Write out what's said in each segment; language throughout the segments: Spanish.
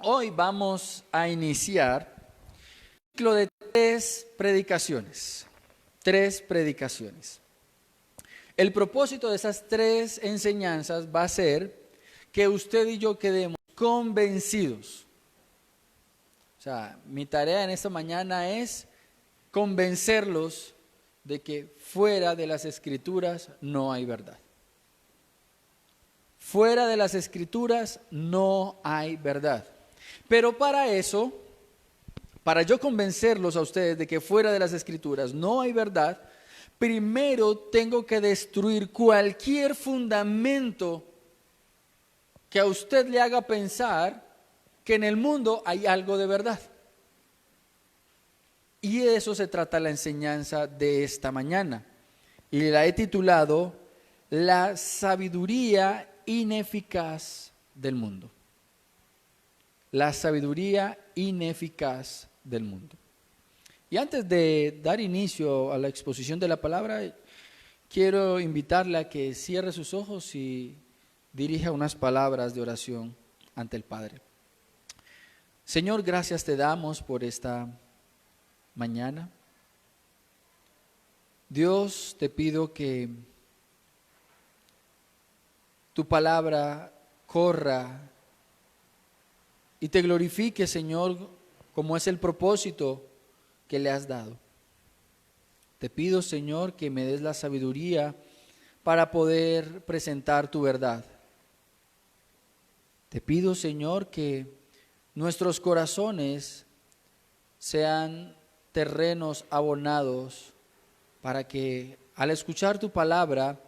Hoy vamos a iniciar un ciclo de tres predicaciones. El propósito de esas tres enseñanzas va a ser que usted y yo quedemos convencidos. O sea, mi tarea en esta mañana es convencerlos de que fuera de las Escrituras no hay verdad. Fuera de las Escrituras no hay verdad. Pero para eso, para yo convencerlos a ustedes de que fuera de las Escrituras no hay verdad, primero tengo que destruir cualquier fundamento que a usted le haga pensar que en el mundo hay algo de verdad. Y de eso se trata la enseñanza de esta mañana. Y la he titulado La sabiduría ineficaz del mundo. La sabiduría ineficaz del mundo. Y antes de dar inicio a la exposición de la palabra, quiero invitarle a que cierre sus ojos y dirija unas palabras de oración ante el Padre. Señor, gracias te damos por esta mañana. Dios, te pido que tu palabra corra y te glorifique, Señor, como es el propósito que le has dado. Te pido, Señor, que me des la sabiduría para poder presentar tu verdad. Te pido, Señor, que nuestros corazones sean terrenos abonados para que al escuchar tu palabra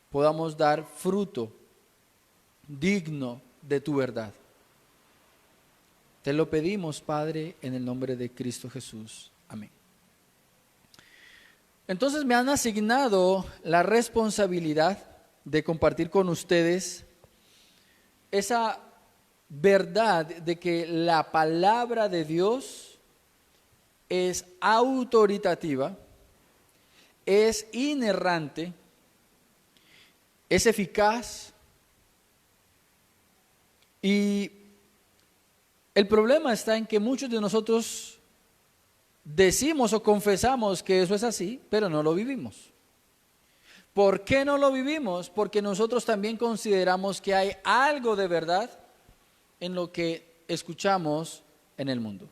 podamos dar fruto digno de tu verdad. Te lo pedimos, Padre, en el nombre de Cristo Jesús. Amén. Entonces me han asignado la responsabilidad de compartir con ustedes esa verdad de que la palabra de Dios es autoritativa, es inerrante, es eficaz y el problema está en que muchos de nosotros decimos o confesamos que eso es así, pero no lo vivimos. ¿Por qué no lo vivimos? Porque nosotros también consideramos que hay algo de verdad en lo que escuchamos en el mundo.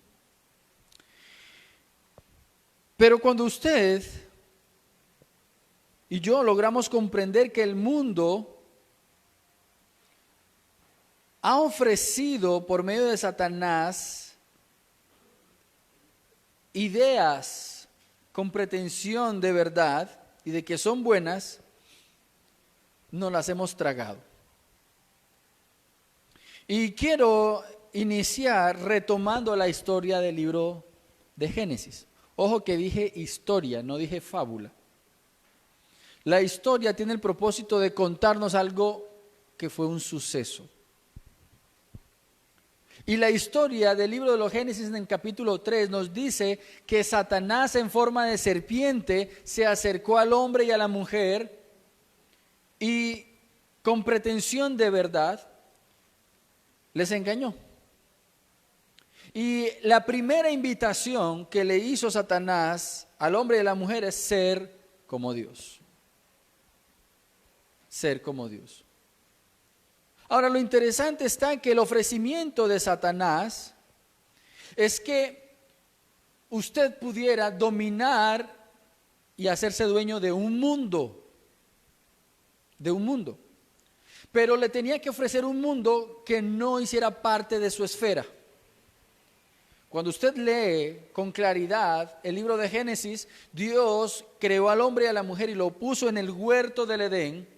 Pero cuando usted y yo logramos comprender que el mundo ha ofrecido por medio de Satanás ideas con pretensión de verdad y de que son buenas, nos las hemos tragado. Y quiero iniciar retomando la historia del libro de Génesis. Ojo que dije historia, no dije fábula. La historia tiene el propósito de contarnos algo que fue un suceso. Y la historia del libro de los Génesis en el capítulo 3 nos dice que Satanás en forma de serpiente se acercó al hombre y a la mujer y con pretensión de verdad les engañó. Y la primera invitación que le hizo Satanás al hombre y a la mujer es ser como Dios. Ser como Dios. Ahora, lo interesante está en que el ofrecimiento de Satanás es que usted pudiera dominar y hacerse dueño de un mundo. Pero le tenía que ofrecer un mundo que no hiciera parte de su esfera. Cuando usted lee con claridad el libro de Génesis, Dios creó al hombre y a la mujer y lo puso en el huerto del Edén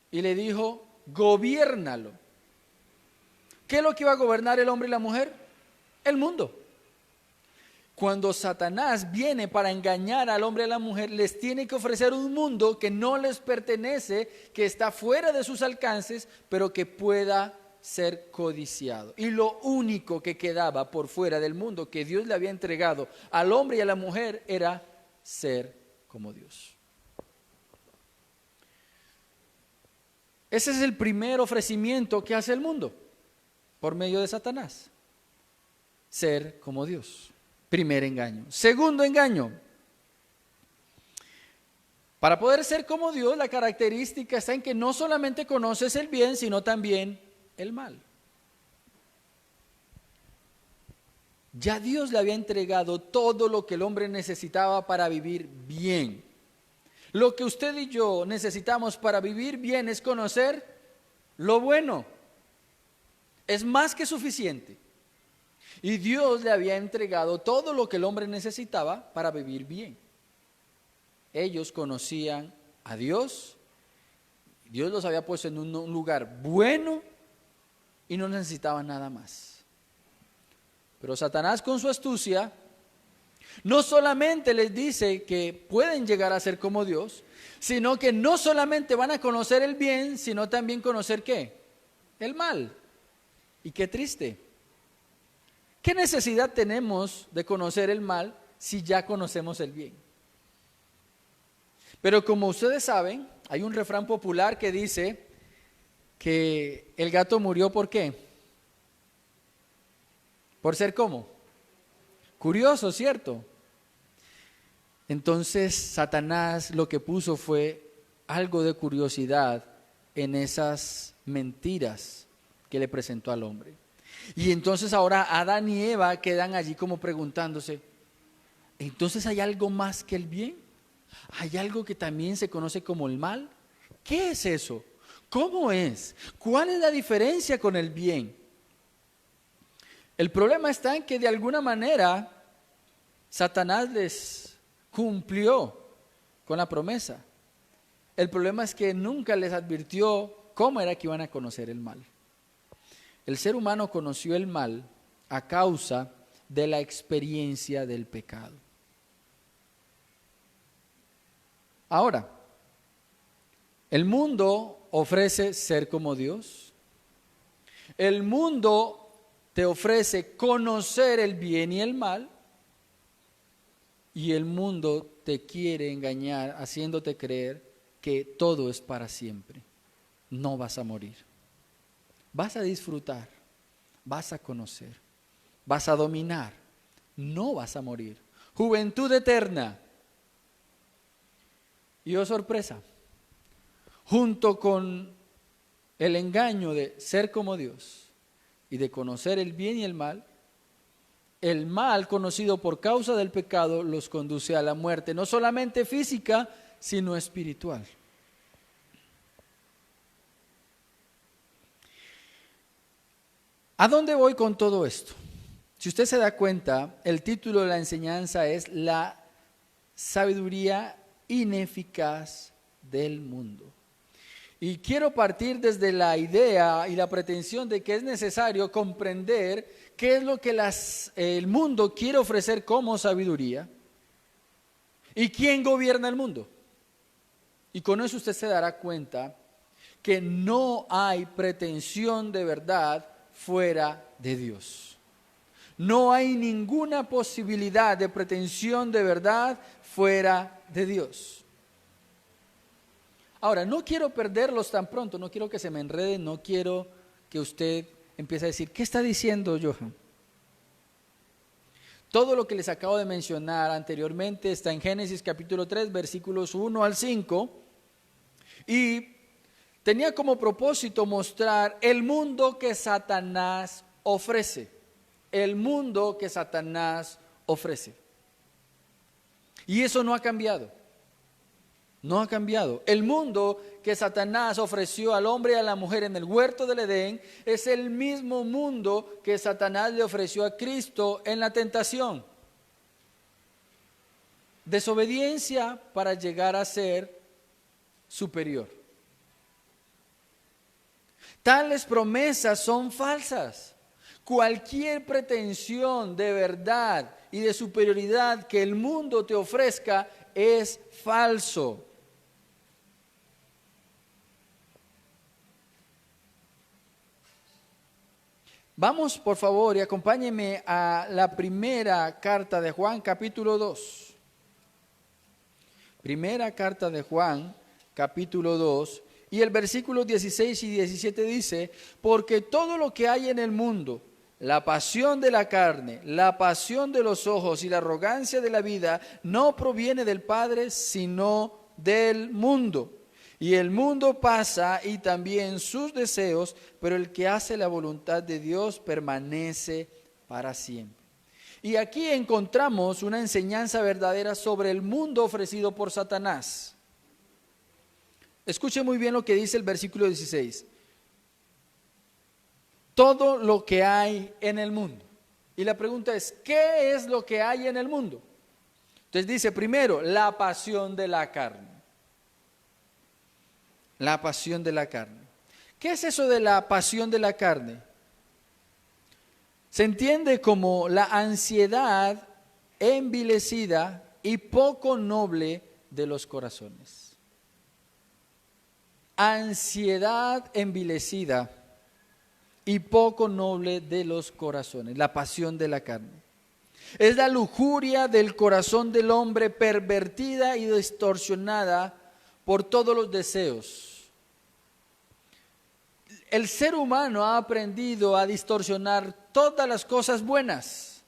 y le dijo: gobiérnalo. ¿Qué es lo que iba a gobernar el hombre y la mujer? El mundo. Cuando Satanás viene para engañar al hombre y a la mujer, les tiene que ofrecer un mundo que no les pertenece, que está fuera de sus alcances, pero que pueda ser codiciado. Y lo único que quedaba por fuera del mundo que Dios le había entregado al hombre y a la mujer era ser como Dios. Ese es el primer ofrecimiento que hace el mundo. por medio de Satanás. Ser como Dios. Primer engaño. Segundo engaño. Para poder ser como Dios, la característica está en que no solamente conoces el bien, sino también el mal. Ya Dios le había entregado todo lo que el hombre necesitaba para vivir bien. Lo que usted y yo necesitamos para vivir bien es conocer lo bueno. Es más que suficiente. Y Dios le había entregado todo lo que el hombre necesitaba para vivir bien. Ellos conocían a Dios. Dios los había puesto en un lugar bueno y no necesitaban nada más. Pero Satanás, con su astucia, no solamente les dice que pueden llegar a ser como Dios, sino que no solamente van a conocer el bien, sino también conocer ¿qué? El mal. Y qué triste. ¿Qué necesidad tenemos de conocer el mal si ya conocemos el bien? Pero como ustedes saben, hay un refrán popular que dice que el gato murió ¿por qué? Por ser ¿cómo? Curioso, ¿cierto? Entonces Satanás lo que puso fue algo de curiosidad en esas mentiras que le presentó al hombre. Y entonces ahora Adán y Eva quedan allí como preguntándose, ¿entonces hay algo más que el bien? ¿Hay algo que también se conoce como el mal? ¿Qué es eso? ¿Cómo es? ¿Cuál es la diferencia con el bien? El problema está en que de alguna manera Satanás les cumplió con la promesa. El problema es que nunca les advirtió cómo era que iban a conocer el mal. El ser humano conoció el mal a causa de la experiencia del pecado. Ahora, el mundo ofrece ser como Dios. El mundo te ofrece conocer el bien y el mal. Y el mundo te quiere engañar haciéndote creer que todo es para siempre. No vas a morir. Vas a disfrutar, vas a conocer, vas a dominar, no vas a morir. Juventud eterna. Y oh sorpresa, junto con el engaño de ser como Dios y de conocer el bien y el mal conocido por causa del pecado los conduce a la muerte, no solamente física, sino espiritual. ¿A dónde voy con todo esto? Si usted se da cuenta, el título de la enseñanza es La sabiduría ineficaz del mundo. Y quiero partir desde la idea y la pretensión de que es necesario comprender qué es lo que el mundo quiere ofrecer como sabiduría y quién gobierna el mundo. Y con eso usted se dará cuenta que no hay pretensión de verdad fuera de Dios. No hay ninguna posibilidad de pretensión de verdad fuera de Dios. Ahora, no quiero perderlos tan pronto, no quiero que se me enreden, no quiero que usted empiece a decir, ¿qué está diciendo Johan? Todo lo que les acabo de mencionar anteriormente está en Génesis capítulo 3, versículos 1 al 5, y tenía como propósito mostrar el mundo que Satanás ofrece. El mundo que Satanás ofrece. Y eso no ha cambiado. No ha cambiado. El mundo que Satanás ofreció al hombre y a la mujer en el huerto del Edén es el mismo mundo que Satanás le ofreció a Cristo en la tentación. Desobediencia para llegar a ser superior. Tales promesas son falsas. Cualquier pretensión de verdad y de superioridad que el mundo te ofrezca es falso. Vamos, por favor, y acompáñenme a la primera carta de Juan, capítulo 2. Primera carta de Juan, capítulo 2, Y el versículo 16 y 17 dice, porque todo lo que hay en el mundo, la pasión de la carne, la pasión de los ojos y la arrogancia de la vida, no proviene del Padre, sino del mundo. Y el mundo pasa y también sus deseos, pero el que hace la voluntad de Dios permanece para siempre. Y aquí encontramos una enseñanza verdadera sobre el mundo ofrecido por Satanás. Escuche muy bien lo que dice el versículo 16. Todo lo que hay en el mundo. Y la pregunta es, ¿qué es lo que hay en el mundo? Entonces dice primero, la pasión de la carne. La pasión de la carne. ¿Qué es eso de la pasión de la carne? Se entiende como la ansiedad envilecida y poco noble de los corazones. Ansiedad envilecida y poco noble de los corazones, la pasión de la carne. Es la lujuria del corazón del hombre pervertida y distorsionada por todos los deseos. El ser humano ha aprendido a distorsionar todas las cosas buenas.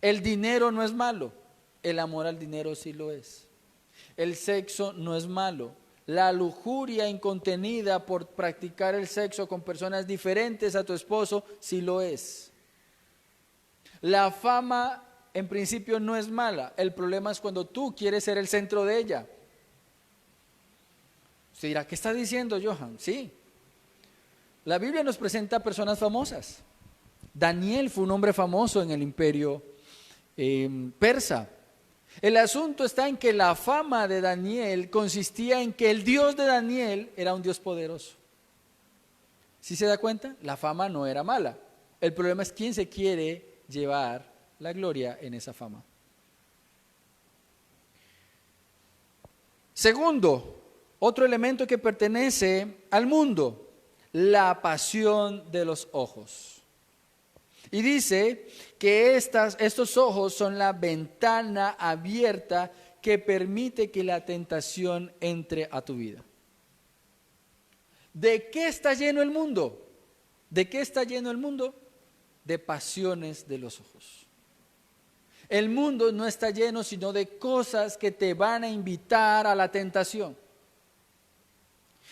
El dinero no es malo, el amor al dinero sí lo es. El sexo no es malo. La lujuria incontenida por practicar el sexo con personas diferentes a tu esposo sí lo es. La fama en principio no es mala, el problema es cuando tú quieres ser el centro de ella. Usted dirá, ¿qué está diciendo, Johan? Sí, la Biblia nos presenta personas famosas. Daniel fue un hombre famoso en el imperio persa. El asunto está en que la fama de Daniel consistía en que el Dios de Daniel era un Dios poderoso. ¿Sí se da cuenta? La fama no era mala. El problema es quién se quiere llevar la gloria en esa fama. Segundo, otro elemento que pertenece al mundo, la pasión de los ojos. Y dice que estos ojos son la ventana abierta que permite que la tentación entre a tu vida. ¿De qué está lleno el mundo? ¿De qué está lleno el mundo? De pasiones de los ojos. El mundo no está lleno sino de cosas que te van a invitar a la tentación.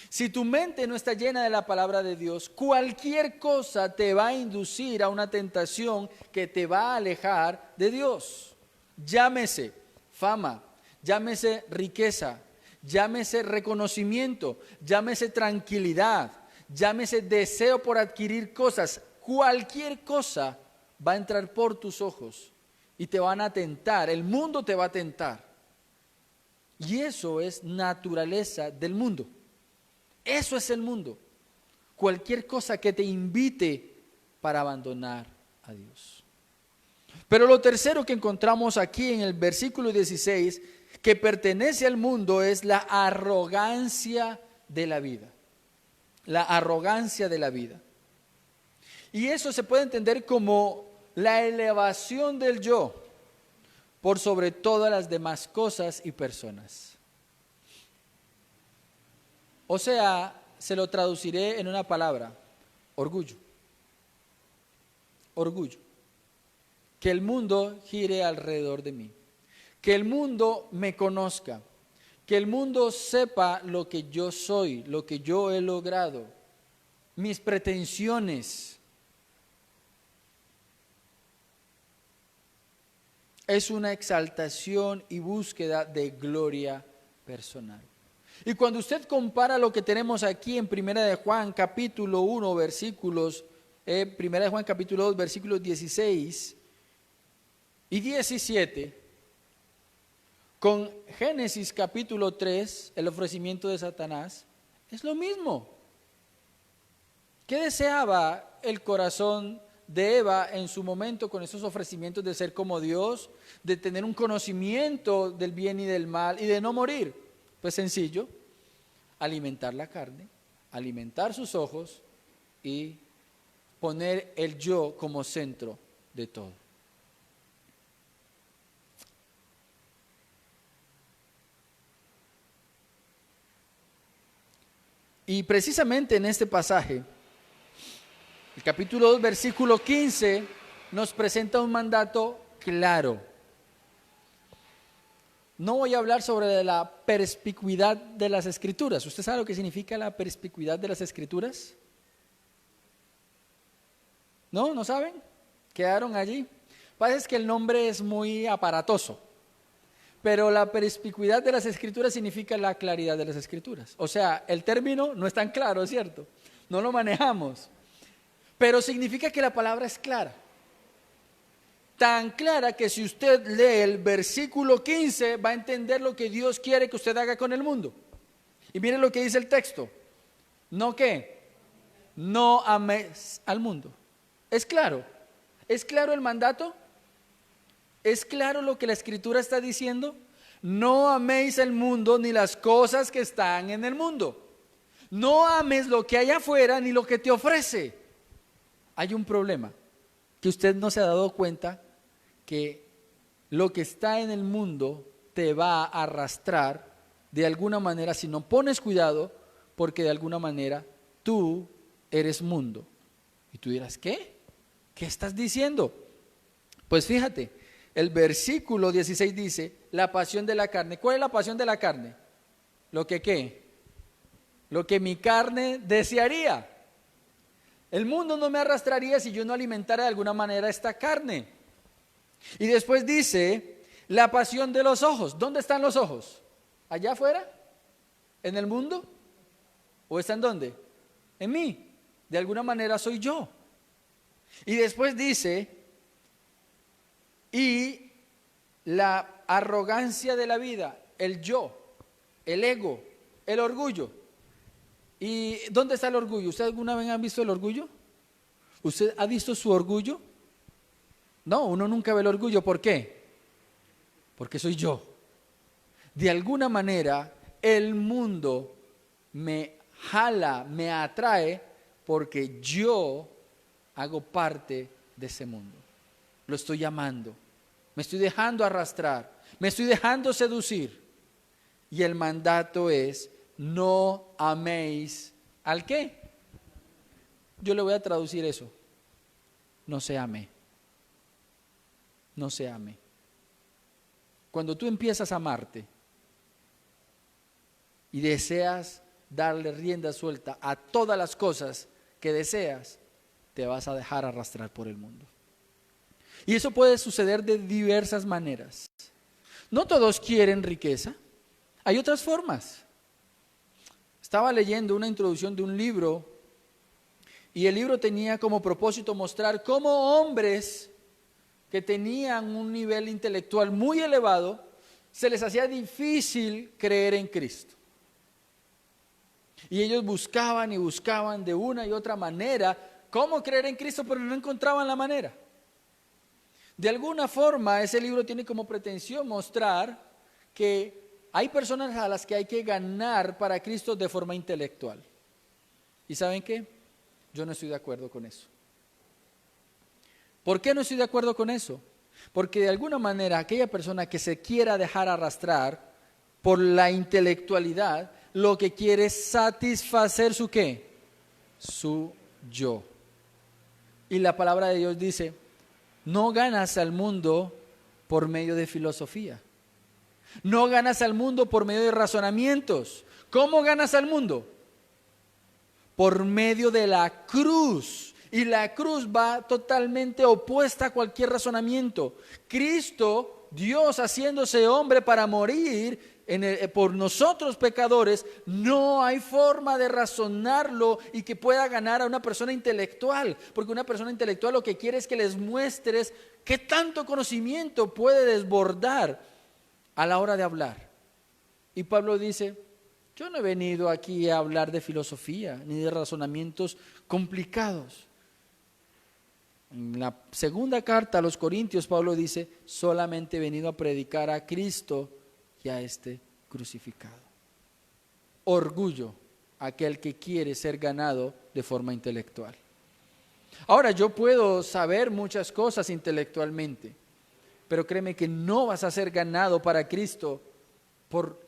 Si tu mente no está llena de la palabra de Dios, cualquier cosa te va a inducir a una tentación que te va a alejar de Dios. Llámese fama, llámese riqueza, llámese reconocimiento, llámese tranquilidad, llámese deseo por adquirir cosas. Cualquier cosa va a entrar por tus ojos y te van a tentar, el mundo te va a tentar. Y eso es naturaleza del mundo. Eso es el mundo. Cualquier cosa que te invite para abandonar a Dios. Pero lo tercero que encontramos aquí en el versículo 16, que pertenece al mundo, es la arrogancia de la vida. La arrogancia de la vida. Y eso se puede entender como la elevación del yo por sobre todas las demás cosas y personas. O sea, se lo traduciré en una palabra, orgullo. Orgullo. Que el mundo gire alrededor de mí. Que el mundo me conozca. Que el mundo sepa lo que yo soy, lo que yo he logrado. Mis pretensiones. Es una exaltación y búsqueda de gloria personal. Y cuando usted compara lo que tenemos aquí en Primera de Juan capítulo 1 versículos, Primera de Juan capítulo 2 versículos 16 y 17, con Génesis capítulo 3, el ofrecimiento de Satanás, es lo mismo. ¿Qué deseaba el corazón de Eva en su momento con esos ofrecimientos de ser como Dios, de tener un conocimiento del bien y del mal y de no morir? Pues sencillo, alimentar la carne, alimentar sus ojos y poner el yo como centro de todo. Y precisamente en este pasaje, el capítulo 2, versículo 15, nos presenta un mandato claro. No voy a hablar sobre la perspicuidad de las Escrituras. ¿Usted sabe lo que significa la perspicuidad de las Escrituras? ¿No? ¿No saben? ¿Quedaron allí? Lo que pasa es que el nombre es muy aparatoso, pero la perspicuidad de las Escrituras significa la claridad de las Escrituras. O sea, el término no es tan claro, ¿cierto? No lo manejamos, pero significa que la palabra es clara. Tan clara que si usted lee el versículo 15 va a entender lo que Dios quiere que usted haga con el mundo. Y mire lo que dice el texto. ¿No qué? No ames al mundo. ¿Es claro? ¿Es claro el mandato? ¿Es claro lo que la Escritura está diciendo? No améis el mundo ni las cosas que están en el mundo. No ames lo que hay afuera ni lo que te ofrece. Hay un problema, que usted no se ha dado cuenta que lo que está en el mundo te va a arrastrar de alguna manera si no pones cuidado, porque de alguna manera tú eres mundo. Y tú dirás, ¿qué? ¿Qué estás diciendo? Pues fíjate, el versículo 16 dice, la pasión de la carne. ¿Cuál es la pasión de la carne? ¿Lo que qué? Lo que mi carne desearía. El mundo no me arrastraría si yo no alimentara de alguna manera esta carne. Y después dice, la pasión de los ojos. ¿Dónde están los ojos? ¿Allá afuera? ¿En el mundo? ¿O están dónde? En mí. De alguna manera soy yo. Y después dice, y la arrogancia de la vida, el yo, el ego, el orgullo. ¿Y dónde está el orgullo? ¿Usted alguna vez ha visto el orgullo? ¿Usted ha visto su orgullo? No, uno nunca ve el orgullo. ¿Por qué? Porque soy yo. De alguna manera, el mundo me jala, me atrae, porque yo hago parte de ese mundo. Lo estoy llamando. Me estoy dejando arrastrar. Me estoy dejando seducir. Y el mandato es, no améis ¿al qué? Yo le voy a traducir eso. No se ame. No se ame. Cuando tú empiezas a amarte y deseas darle rienda suelta a todas las cosas que deseas, te vas a dejar arrastrar por el mundo. Y eso puede suceder de diversas maneras. No todos quieren riqueza. Hay otras formas. Estaba leyendo una introducción de un libro y el libro tenía como propósito mostrar cómo hombres que tenían un nivel intelectual muy elevado se les hacía difícil creer en Cristo. Y ellos buscaban y buscaban de una y otra manera cómo creer en Cristo, pero no encontraban la manera. De alguna forma, ese libro tiene como pretensión mostrar que hay personas a las que hay que ganar para Cristo de forma intelectual. ¿Y saben qué? Yo no estoy de acuerdo con eso. ¿Por qué no estoy de acuerdo con eso? Porque de alguna manera aquella persona que se quiera dejar arrastrar por la intelectualidad, lo que quiere es satisfacer su ¿qué? Su yo. Y la palabra de Dios dice, no ganas al mundo por medio de filosofía. No ganas al mundo por medio de razonamientos. ¿Cómo ganas al mundo? Por medio de la cruz. Y la cruz va totalmente opuesta a cualquier razonamiento. Cristo, Dios haciéndose hombre para morir por nosotros pecadores, no hay forma de razonarlo y que pueda ganar a una persona intelectual. Porque una persona intelectual lo que quiere es que les muestres qué tanto conocimiento puede desbordar a la hora de hablar. Y Pablo dice, yo no he venido aquí a hablar de filosofía ni de razonamientos complicados. En la segunda carta a los Corintios, Pablo dice, solamente he venido a predicar a Cristo y a este crucificado. Orgullo, aquel que quiere ser ganado de forma intelectual. Ahora, yo puedo saber muchas cosas intelectualmente, pero créeme que no vas a ser ganado para Cristo por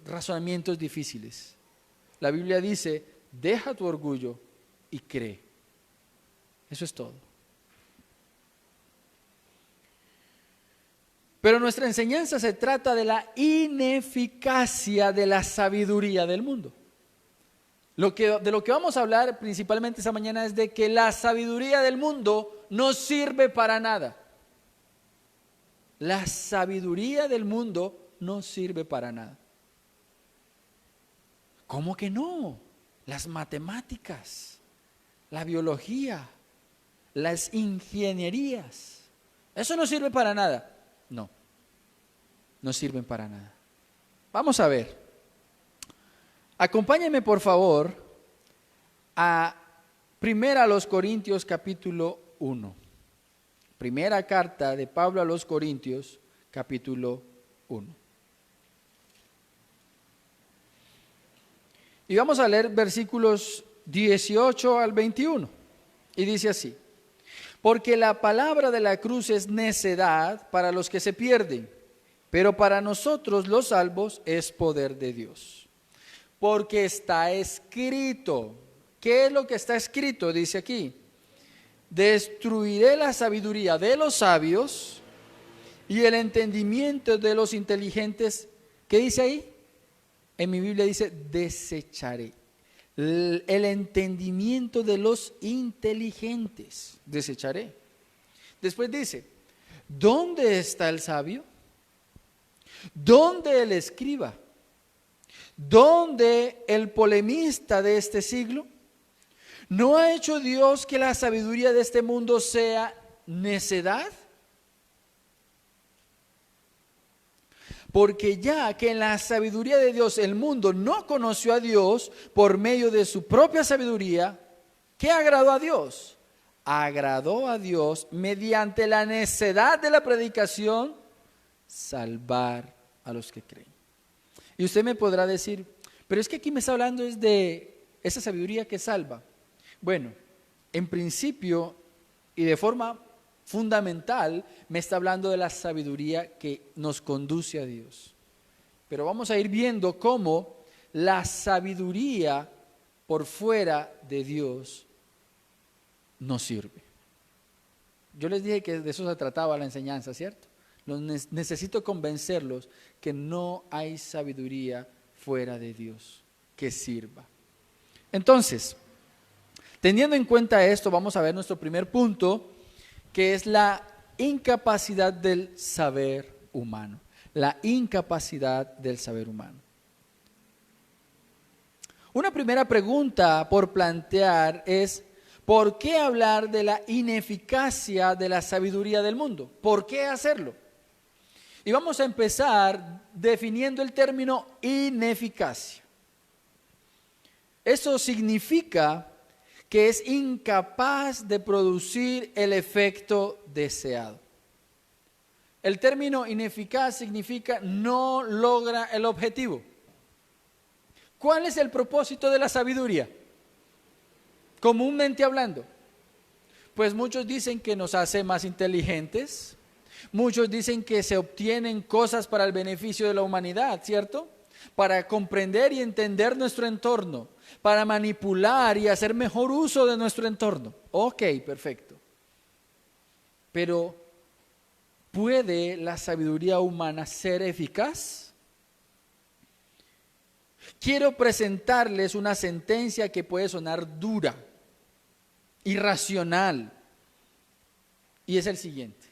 razonamientos difíciles. La Biblia dice, deja tu orgullo y cree. Eso es todo. Pero nuestra enseñanza se trata de la ineficacia de la sabiduría del mundo. De lo que vamos a hablar principalmente esta mañana es de que la sabiduría del mundo no sirve para nada. La sabiduría del mundo no sirve para nada. ¿Cómo que no? Las matemáticas, la biología, las ingenierías, ¿eso no sirve para nada? No, no sirven para nada. Vamos a ver. Acompáñenme por favor a 1 Corintios capítulo 1. Primera carta de Pablo a los Corintios capítulo 1. Y vamos a leer versículos 18 al 21. Y dice así: porque la palabra de la cruz es necedad para los que se pierden, pero para nosotros los salvos es poder de Dios. Porque está escrito. ¿Qué es lo que está escrito? Dice aquí: destruiré la sabiduría de los sabios y el entendimiento de los inteligentes. ¿Qué dice ahí? En mi Biblia dice desecharé. El entendimiento de los inteligentes desecharé. Después dice: ¿dónde está el sabio? ¿Dónde el escriba? ¿Dónde el polemista de este siglo? ¿No ha hecho Dios que la sabiduría de este mundo sea necedad? Porque ya que en la sabiduría de Dios el mundo no conoció a Dios por medio de su propia sabiduría, ¿qué agradó a Dios? Agradó a Dios mediante la necedad de la predicación salvar a los que creen. Y usted me podrá decir, pero es que aquí me está hablando es de esa sabiduría que salva. Bueno, en principio y de forma fundamental me está hablando de la sabiduría que nos conduce a Dios. Pero vamos a ir viendo cómo la sabiduría por fuera de Dios no sirve. Yo les dije que de eso se trataba la enseñanza, ¿cierto? Necesito convencerlos que no hay sabiduría fuera de Dios que sirva. Entonces, teniendo en cuenta esto, vamos a ver nuestro primer punto, que es la incapacidad del saber humano. La incapacidad del saber humano. Una primera pregunta por plantear es: ¿por qué hablar de la ineficacia de la sabiduría del mundo? ¿Por qué hacerlo? Y vamos a empezar definiendo el término ineficacia. Eso significa que es incapaz de producir el efecto deseado. El término ineficaz significa no logra el objetivo. ¿Cuál es el propósito de la sabiduría? Comúnmente hablando, pues muchos dicen que nos hace más inteligentes, muchos dicen que se obtienen cosas para el beneficio de la humanidad, ¿cierto? Para comprender y entender nuestro entorno, para manipular y hacer mejor uso de nuestro entorno. Ok, perfecto. Pero, ¿puede la sabiduría humana ser eficaz? Quiero presentarles una sentencia que puede sonar dura, irracional, y es el siguiente: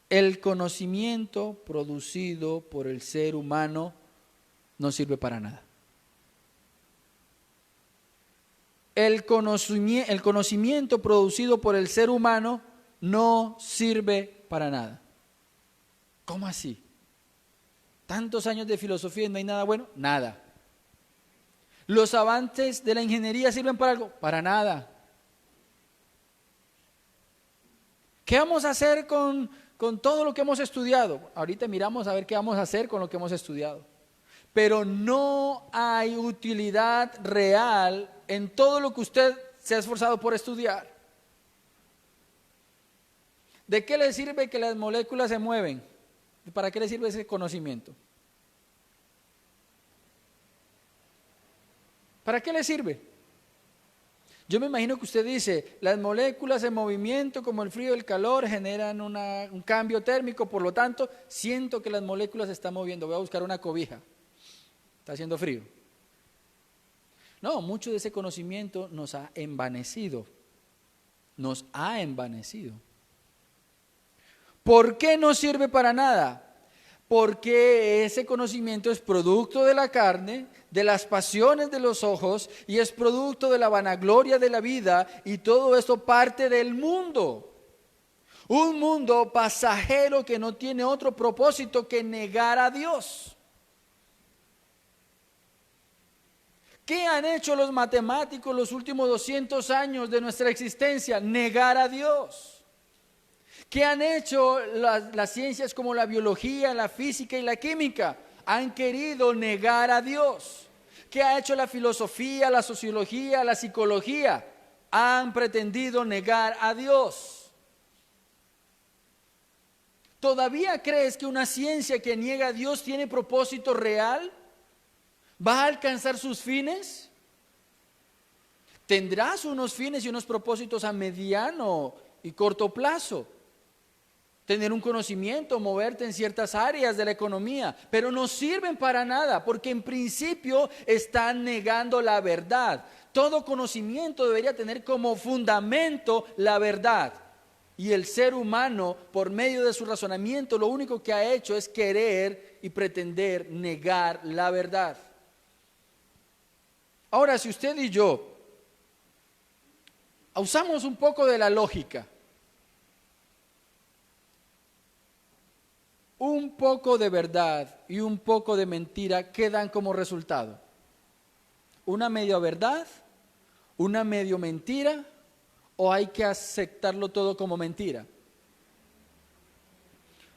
el conocimiento producido por el ser humano no sirve para nada. El conocimiento producido por el ser humano no sirve para nada. ¿Cómo así? Tantos años de filosofía y no hay nada bueno. Nada. ¿Los avances de la ingeniería sirven para algo? Para nada. ¿Qué vamos a hacer con todo lo que hemos estudiado? Ahorita miramos a ver qué vamos a hacer con lo que hemos estudiado. Pero no hay utilidad real en todo lo que usted se ha esforzado por estudiar. ¿De qué le sirve que las moléculas se mueven? ¿Para qué le sirve ese conocimiento? ¿Para qué le sirve? Yo me imagino que usted dice, las moléculas en movimiento como el frío y el calor generan un cambio térmico, por lo tanto, siento que las moléculas se están moviendo, voy a buscar una cobija, está haciendo frío. No, mucho de ese conocimiento nos ha envanecido, ¿Por qué no sirve para nada? Porque ese conocimiento es producto de la carne, de las pasiones de los ojos y es producto de la vanagloria de la vida, y todo esto parte del mundo. Un mundo pasajero que no tiene otro propósito que negar a Dios. ¿Qué han hecho los matemáticos los últimos 200 años de nuestra existencia? Negar a Dios. ¿Qué han hecho las ciencias como la biología, la física y la química? Han querido negar a Dios. ¿Qué ha hecho la filosofía, la sociología, la psicología? Han pretendido negar a Dios. ¿Todavía crees que una ciencia que niega a Dios tiene propósito real? ¿Va a alcanzar sus fines? Tendrás unos fines y unos propósitos a mediano y corto plazo. Tener un conocimiento, moverte en ciertas áreas de la economía, pero no sirven para nada, porque en principio están negando la verdad. Todo conocimiento debería tener como fundamento la verdad. Y el ser humano, por medio de su razonamiento, lo único que ha hecho es querer y pretender negar la verdad. Ahora, si usted y yo usamos un poco de la lógica, un poco de verdad y un poco de mentira, ¿qué dan como resultado? ¿Una media verdad? ¿Una medio mentira? ¿O hay que aceptarlo todo como mentira?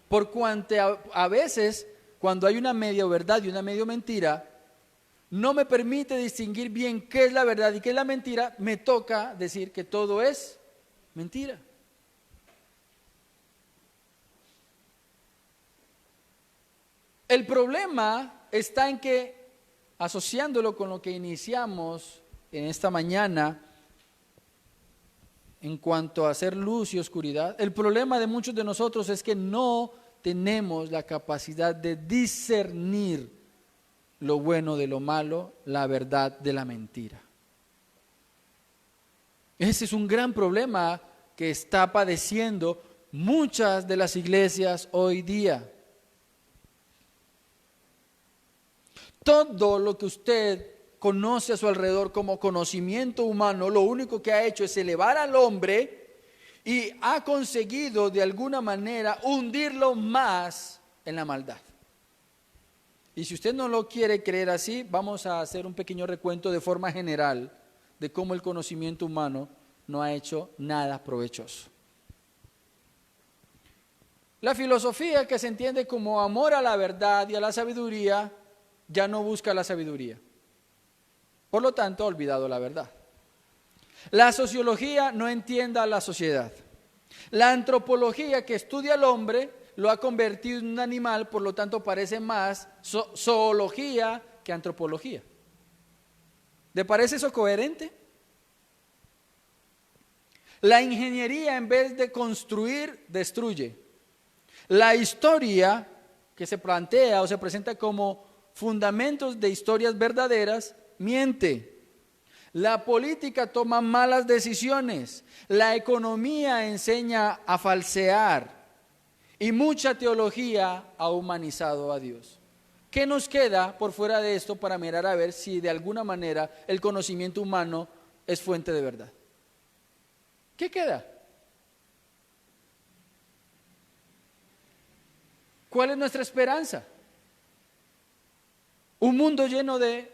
Por cuanto a veces, cuando hay una media verdad y una medio mentira, no me permite distinguir bien qué es la verdad y qué es la mentira, me toca decir que todo es mentira. El problema está en que, asociándolo con lo que iniciamos en esta mañana, en cuanto a hacer luz y oscuridad, el problema de muchos de nosotros es que no tenemos la capacidad de discernir lo bueno de lo malo, la verdad de la mentira. Ese es un gran problema que está padeciendo muchas de las iglesias hoy día. Todo lo que usted conoce a su alrededor como conocimiento humano, lo único que ha hecho es elevar al hombre y ha conseguido de alguna manera hundirlo más en la maldad. Y si usted no lo quiere creer así, vamos a hacer un pequeño recuento de forma general de cómo el conocimiento humano no ha hecho nada provechoso. La filosofía, que se entiende como amor a la verdad y a la sabiduría, ya no busca la sabiduría. Por lo tanto, ha olvidado la verdad. La sociología no entiende a la sociedad. La antropología, que estudia al hombre, lo ha convertido en un animal, por lo tanto parece más zoología que antropología. ¿Le parece eso coherente? La ingeniería, en vez de construir, destruye. La historia, que se plantea o se presenta como fundamentos de historias verdaderas, miente. La política toma malas decisiones. La economía enseña a falsear. Y mucha teología ha humanizado a Dios. ¿Qué nos queda por fuera de esto para mirar a ver si de alguna manera el conocimiento humano es fuente de verdad? ¿Qué queda? ¿Cuál es nuestra esperanza? Un mundo lleno de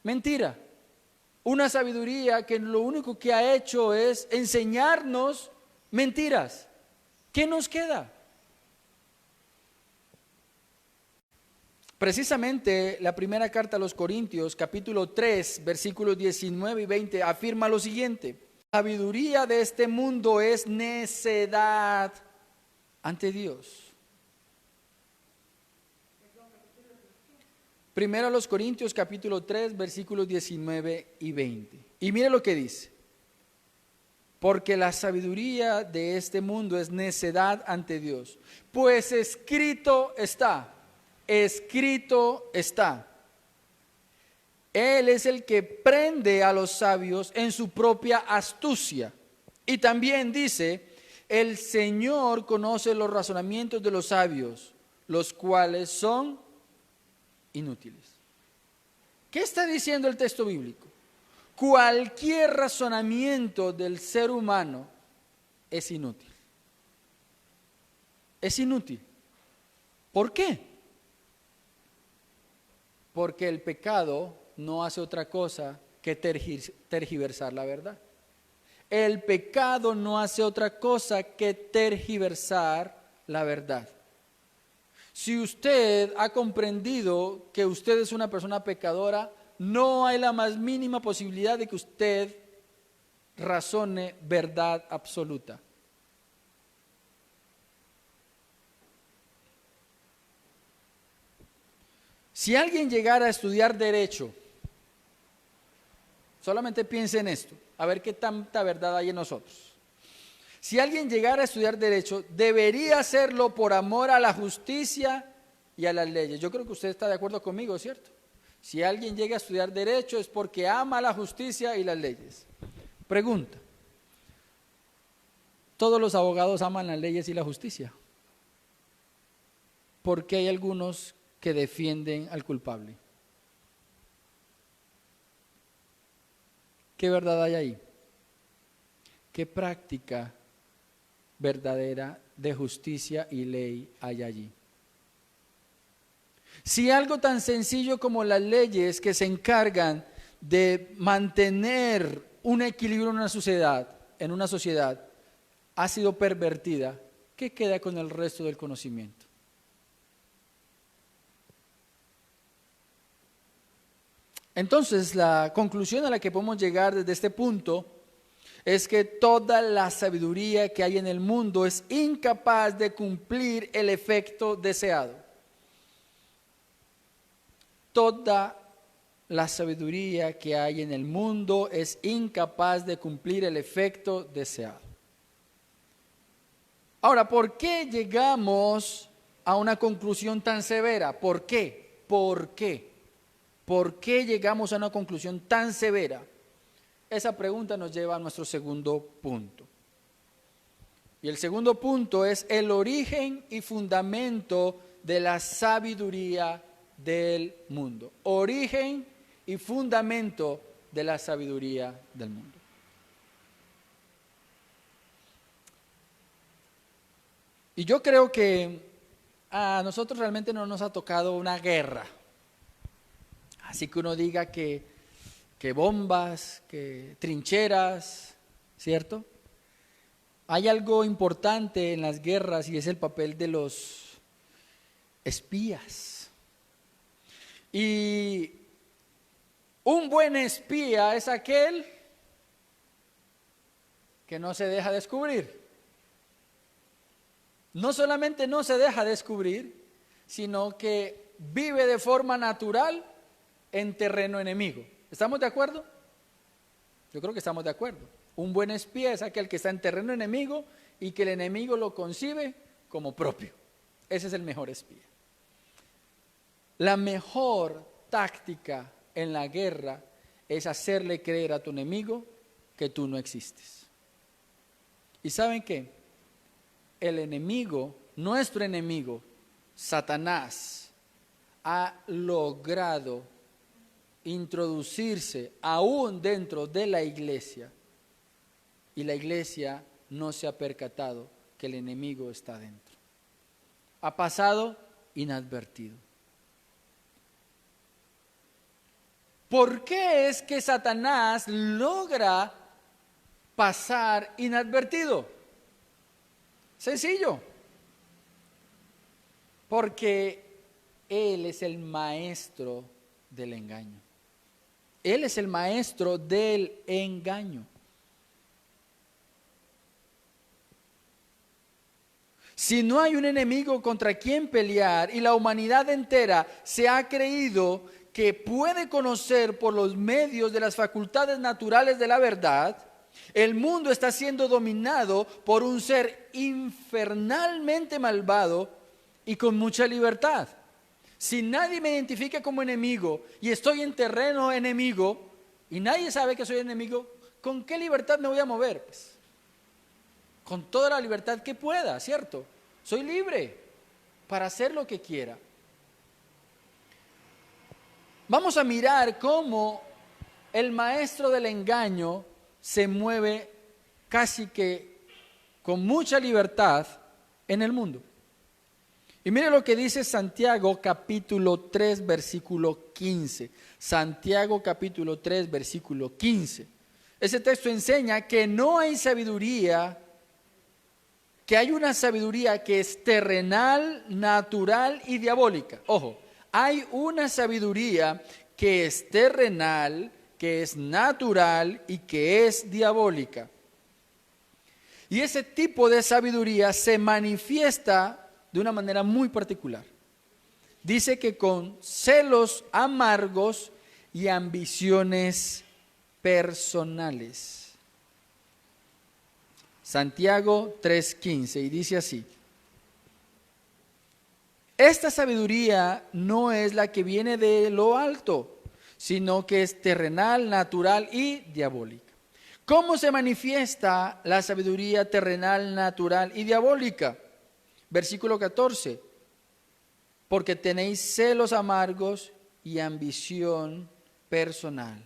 mentira. Una sabiduría que lo único que ha hecho es enseñarnos mentiras. ¿Qué nos queda? Precisamente la primera carta a los Corintios, capítulo 3, versículos 19 y 20, afirma lo siguiente: la sabiduría de este mundo es necedad ante Dios. Primero a los Corintios capítulo 3, versículos 19 y 20. Y mire lo que dice. Porque la sabiduría de este mundo es necedad ante Dios. Pues escrito está, escrito está. Él es el que prende a los sabios en su propia astucia. Y también dice, el Señor conoce los razonamientos de los sabios, los cuales son inútiles. ¿Qué está diciendo el texto bíblico? Cualquier razonamiento del ser humano es inútil. Es inútil. ¿Por qué? Porque el pecado no hace otra cosa que tergiversar la verdad. El pecado no hace otra cosa que tergiversar la verdad. Si usted ha comprendido que usted es una persona pecadora, no hay la más mínima posibilidad de que usted razone verdad absoluta. Si alguien llegara a estudiar derecho, solamente piense en esto, a ver qué tanta verdad hay en nosotros. Si alguien llegara a estudiar derecho, debería hacerlo por amor a la justicia y a las leyes. Yo creo que usted está de acuerdo conmigo, ¿cierto? Si alguien llega a estudiar derecho es porque ama la justicia y las leyes. Pregunta, ¿todos los abogados aman las leyes y la justicia? ¿Por qué hay algunos que defienden al culpable? ¿Qué verdad hay ahí? ¿Qué práctica verdadera de justicia y ley hay allí? Si algo tan sencillo como las leyes que se encargan de mantener un equilibrio en una sociedad, ha sido pervertida, ¿qué queda con el resto del conocimiento? Entonces, la conclusión a la que podemos llegar desde este punto es que toda la sabiduría que hay en el mundo es incapaz de cumplir el efecto deseado. Toda la sabiduría que hay en el mundo es incapaz de cumplir el efecto deseado. Ahora, ¿por qué llegamos a una conclusión tan severa? ¿Por qué? ¿Por qué? ¿Por qué llegamos a una conclusión tan severa? Esa pregunta nos lleva a nuestro segundo punto. Y el segundo punto es el origen y fundamento de la sabiduría del mundo. Origen y fundamento de la sabiduría del mundo. Y yo creo que a nosotros realmente no nos ha tocado una guerra. Así que uno diga que bombas, que trincheras, ¿cierto? Hay algo importante en las guerras y es el papel de los espías. Y un buen espía es aquel que no se deja descubrir. No solamente no se deja descubrir, sino que vive de forma natural en terreno enemigo. ¿Estamos de acuerdo? Yo creo que estamos de acuerdo. Un buen espía es aquel que está en terreno enemigo y que el enemigo lo concibe como propio. Ese es el mejor espía. La mejor táctica en la guerra es hacerle creer a tu enemigo que tú no existes. ¿Y saben qué? El enemigo, nuestro enemigo, Satanás, ha logrado introducirse aún dentro de la iglesia y la iglesia no se ha percatado que el enemigo está dentro. Ha pasado inadvertido. ¿Por qué es que Satanás logra pasar inadvertido? Sencillo. Porque él es el maestro del engaño. Él es el maestro del engaño. Si no hay un enemigo contra quien pelear y la humanidad entera se ha creído que puede conocer por los medios de las facultades naturales de la verdad, el mundo está siendo dominado por un ser infernalmente malvado y con mucha libertad. Si nadie me identifica como enemigo y estoy en terreno enemigo y nadie sabe que soy enemigo, ¿con qué libertad me voy a mover? Pues, con toda la libertad que pueda, ¿cierto? Soy libre para hacer lo que quiera. Vamos a mirar cómo el maestro del engaño se mueve casi que con mucha libertad en el mundo. Y mire lo que dice Santiago capítulo 3 versículo 15. Santiago capítulo 3 versículo 15. Ese texto enseña que no hay sabiduría, que hay una sabiduría que es terrenal, natural y diabólica. Ojo, hay una sabiduría que es terrenal, que es natural y que es diabólica. Y ese tipo de sabiduría se manifiesta de una manera muy particular. Dice que con celos amargos y ambiciones personales. Santiago 3:15, y dice así: esta sabiduría no es la que viene de lo alto, sino que es terrenal, natural y diabólica. ¿Cómo se manifiesta la sabiduría terrenal, natural y diabólica? Versículo 14. Porque tenéis celos amargos y ambición personal.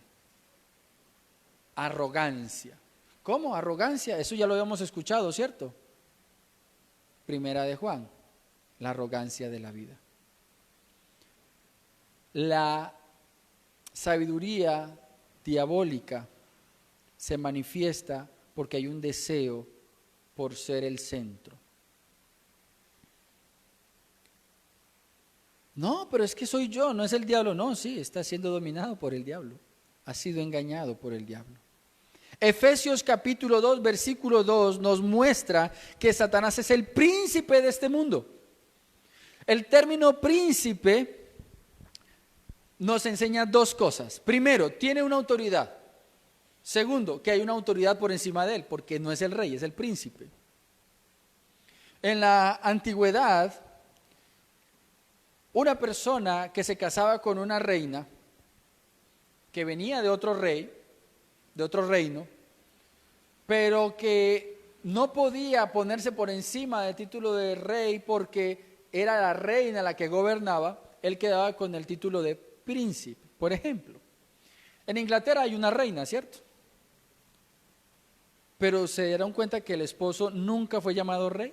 Arrogancia. ¿Cómo? Arrogancia. Eso ya lo habíamos escuchado, ¿cierto? Primera de Juan. La arrogancia de la vida. La sabiduría diabólica se manifiesta porque hay un deseo por ser el centro. No, pero es que soy yo, no es el diablo. No, sí, está siendo dominado por el diablo. Ha sido engañado por el diablo. Efesios capítulo 2, versículo 2 nos muestra que Satanás es el príncipe de este mundo. El término príncipe nos enseña dos cosas. Primero, tiene una autoridad. Segundo, que hay una autoridad por encima de él, porque no es el rey, es el príncipe. En la antigüedad, una persona que se casaba con una reina, que venía de otro rey, de otro reino, pero que no podía ponerse por encima del título de rey porque era la reina la que gobernaba, él quedaba con el título de príncipe. Por ejemplo, en Inglaterra hay una reina, ¿cierto? Pero se dieron cuenta que el esposo nunca fue llamado rey,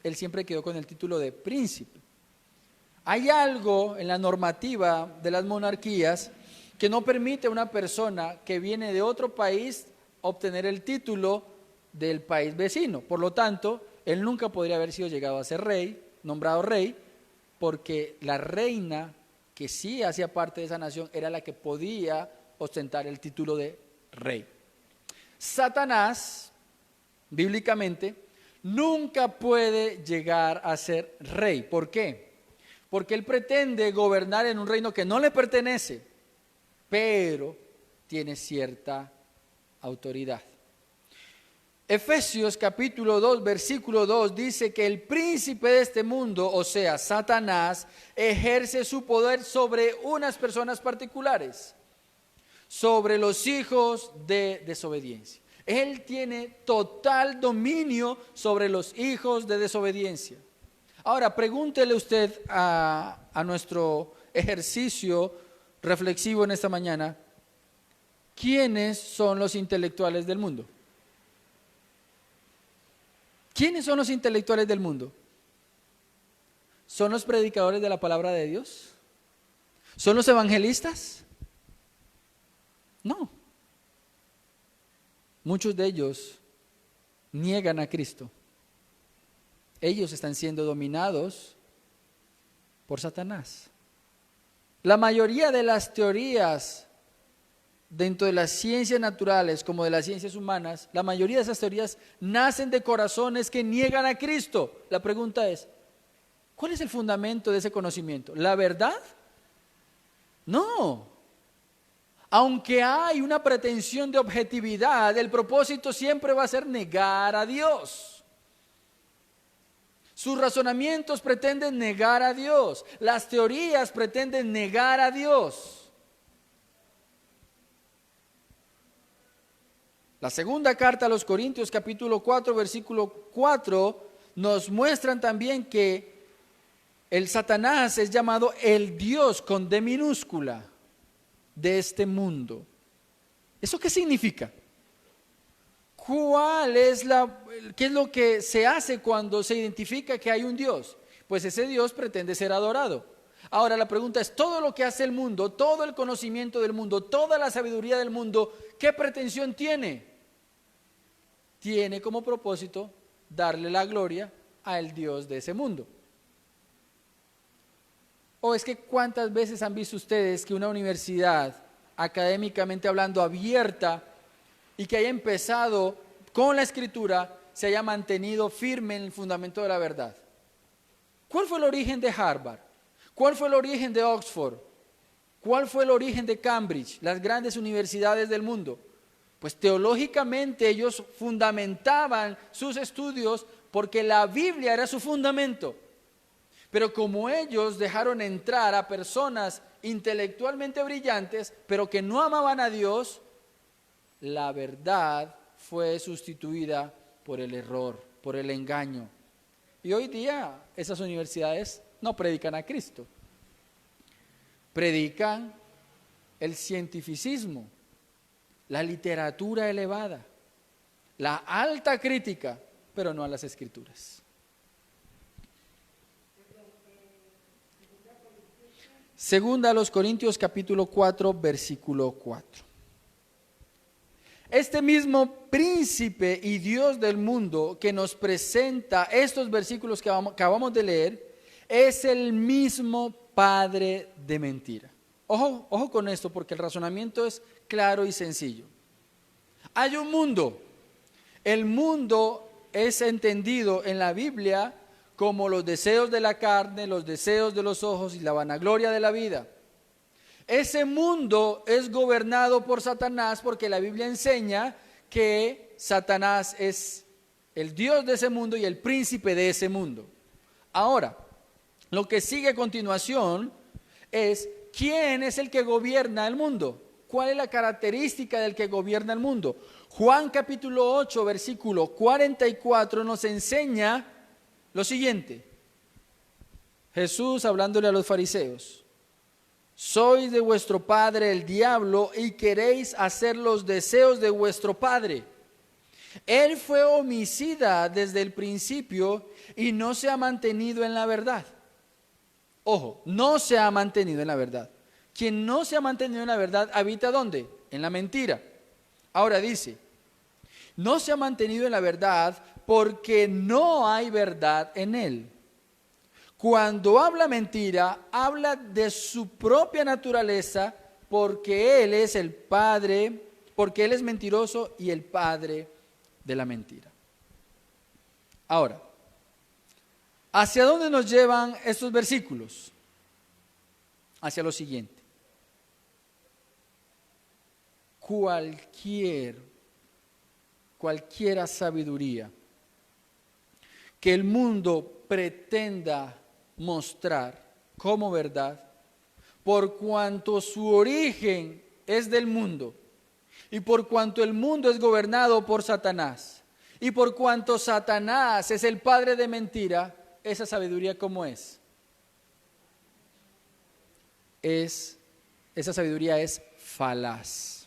él siempre quedó con el título de príncipe. Hay algo en la normativa de las monarquías que no permite a una persona que viene de otro país obtener el título del país vecino. Por lo tanto, él nunca podría haber sido llegado a ser rey, nombrado rey, porque la reina que sí hacía parte de esa nación era la que podía ostentar el título de rey. Satanás, bíblicamente, nunca puede llegar a ser rey. ¿Por qué? Porque él pretende gobernar en un reino que no le pertenece, pero tiene cierta autoridad. Efesios capítulo 2, versículo 2 dice que el príncipe de este mundo, o sea, Satanás, ejerce su poder sobre unas personas particulares, sobre los hijos de desobediencia. Él tiene total dominio sobre los hijos de desobediencia. Ahora, pregúntele usted a nuestro ejercicio reflexivo en esta mañana, ¿quiénes son los intelectuales del mundo? ¿Quiénes son los intelectuales del mundo? ¿Son los predicadores de la palabra de Dios? ¿Son los evangelistas? No. Muchos de ellos niegan a Cristo. Ellos están siendo dominados por Satanás. La mayoría de las teorías dentro de las ciencias naturales como de las ciencias humanas, la mayoría de esas teorías nacen de corazones que niegan a Cristo. La pregunta es, ¿cuál es el fundamento de ese conocimiento? ¿La verdad? No. Aunque hay una pretensión de objetividad, el propósito siempre va a ser negar a Dios. Sus razonamientos pretenden negar a Dios. Las teorías pretenden negar a Dios. La segunda carta a los Corintios, capítulo 4, versículo 4, nos muestran también que el Satanás es llamado el Dios con D minúscula de este mundo. ¿Eso qué significa? ¿Qué es lo que se hace cuando se identifica que hay un Dios? Pues ese Dios pretende ser adorado. Ahora la pregunta es, todo lo que hace el mundo, todo el conocimiento del mundo, toda la sabiduría del mundo, ¿qué pretensión tiene? Tiene como propósito darle la gloria al Dios de ese mundo. ¿O es que cuántas veces han visto ustedes que una universidad, académicamente hablando, abierta y que haya empezado con la escritura, se haya mantenido firme en el fundamento de la verdad? ¿Cuál fue el origen de Harvard? ¿Cuál fue el origen de Oxford? ¿Cuál fue el origen de Cambridge? Las grandes universidades del mundo. Pues teológicamente ellos fundamentaban sus estudios porque la Biblia era su fundamento. Pero como ellos dejaron entrar a personas intelectualmente brillantes, pero que no amaban a Dios, la verdad fue sustituida por el error, por el engaño. Y hoy día esas universidades no predican a Cristo. Predican el cientificismo, la literatura elevada, la alta crítica, pero no a las Escrituras. Segunda a los Corintios capítulo 4, versículo 4. Este mismo príncipe y Dios del mundo que nos presenta estos versículos que acabamos de leer, es el mismo padre de mentira. Ojo con esto, porque el razonamiento es claro y sencillo. Hay un mundo. El mundo es entendido en la Biblia como los deseos de la carne, los deseos de los ojos y la vanagloria de la vida. Ese mundo es gobernado por Satanás porque la Biblia enseña que Satanás es el Dios de ese mundo y el príncipe de ese mundo. Ahora, lo que sigue a continuación es ¿quién es el que gobierna el mundo? ¿Cuál es la característica del que gobierna el mundo? Juan capítulo 8, versículo 44 nos enseña lo siguiente. Jesús hablándole a los fariseos: sois de vuestro padre el diablo y queréis hacer los deseos de vuestro padre. Él fue homicida desde el principio y no se ha mantenido en la verdad. Ojo, no se ha mantenido en la verdad. Quien no se ha mantenido en la verdad, ¿habita dónde? En la mentira. Ahora dice, no se ha mantenido en la verdad porque no hay verdad en él. Cuando habla mentira, habla de su propia naturaleza, porque él es el padre, porque él es mentiroso y el padre de la mentira. Ahora, ¿hacia dónde nos llevan estos versículos? Hacia lo siguiente. Cualquiera sabiduría que el mundo pretenda mostrar como verdad, por cuanto su origen es del mundo, y por cuanto el mundo es gobernado por Satanás, y por cuanto Satanás es el padre de mentira, esa sabiduría ¿cómo es? Esa sabiduría es falaz.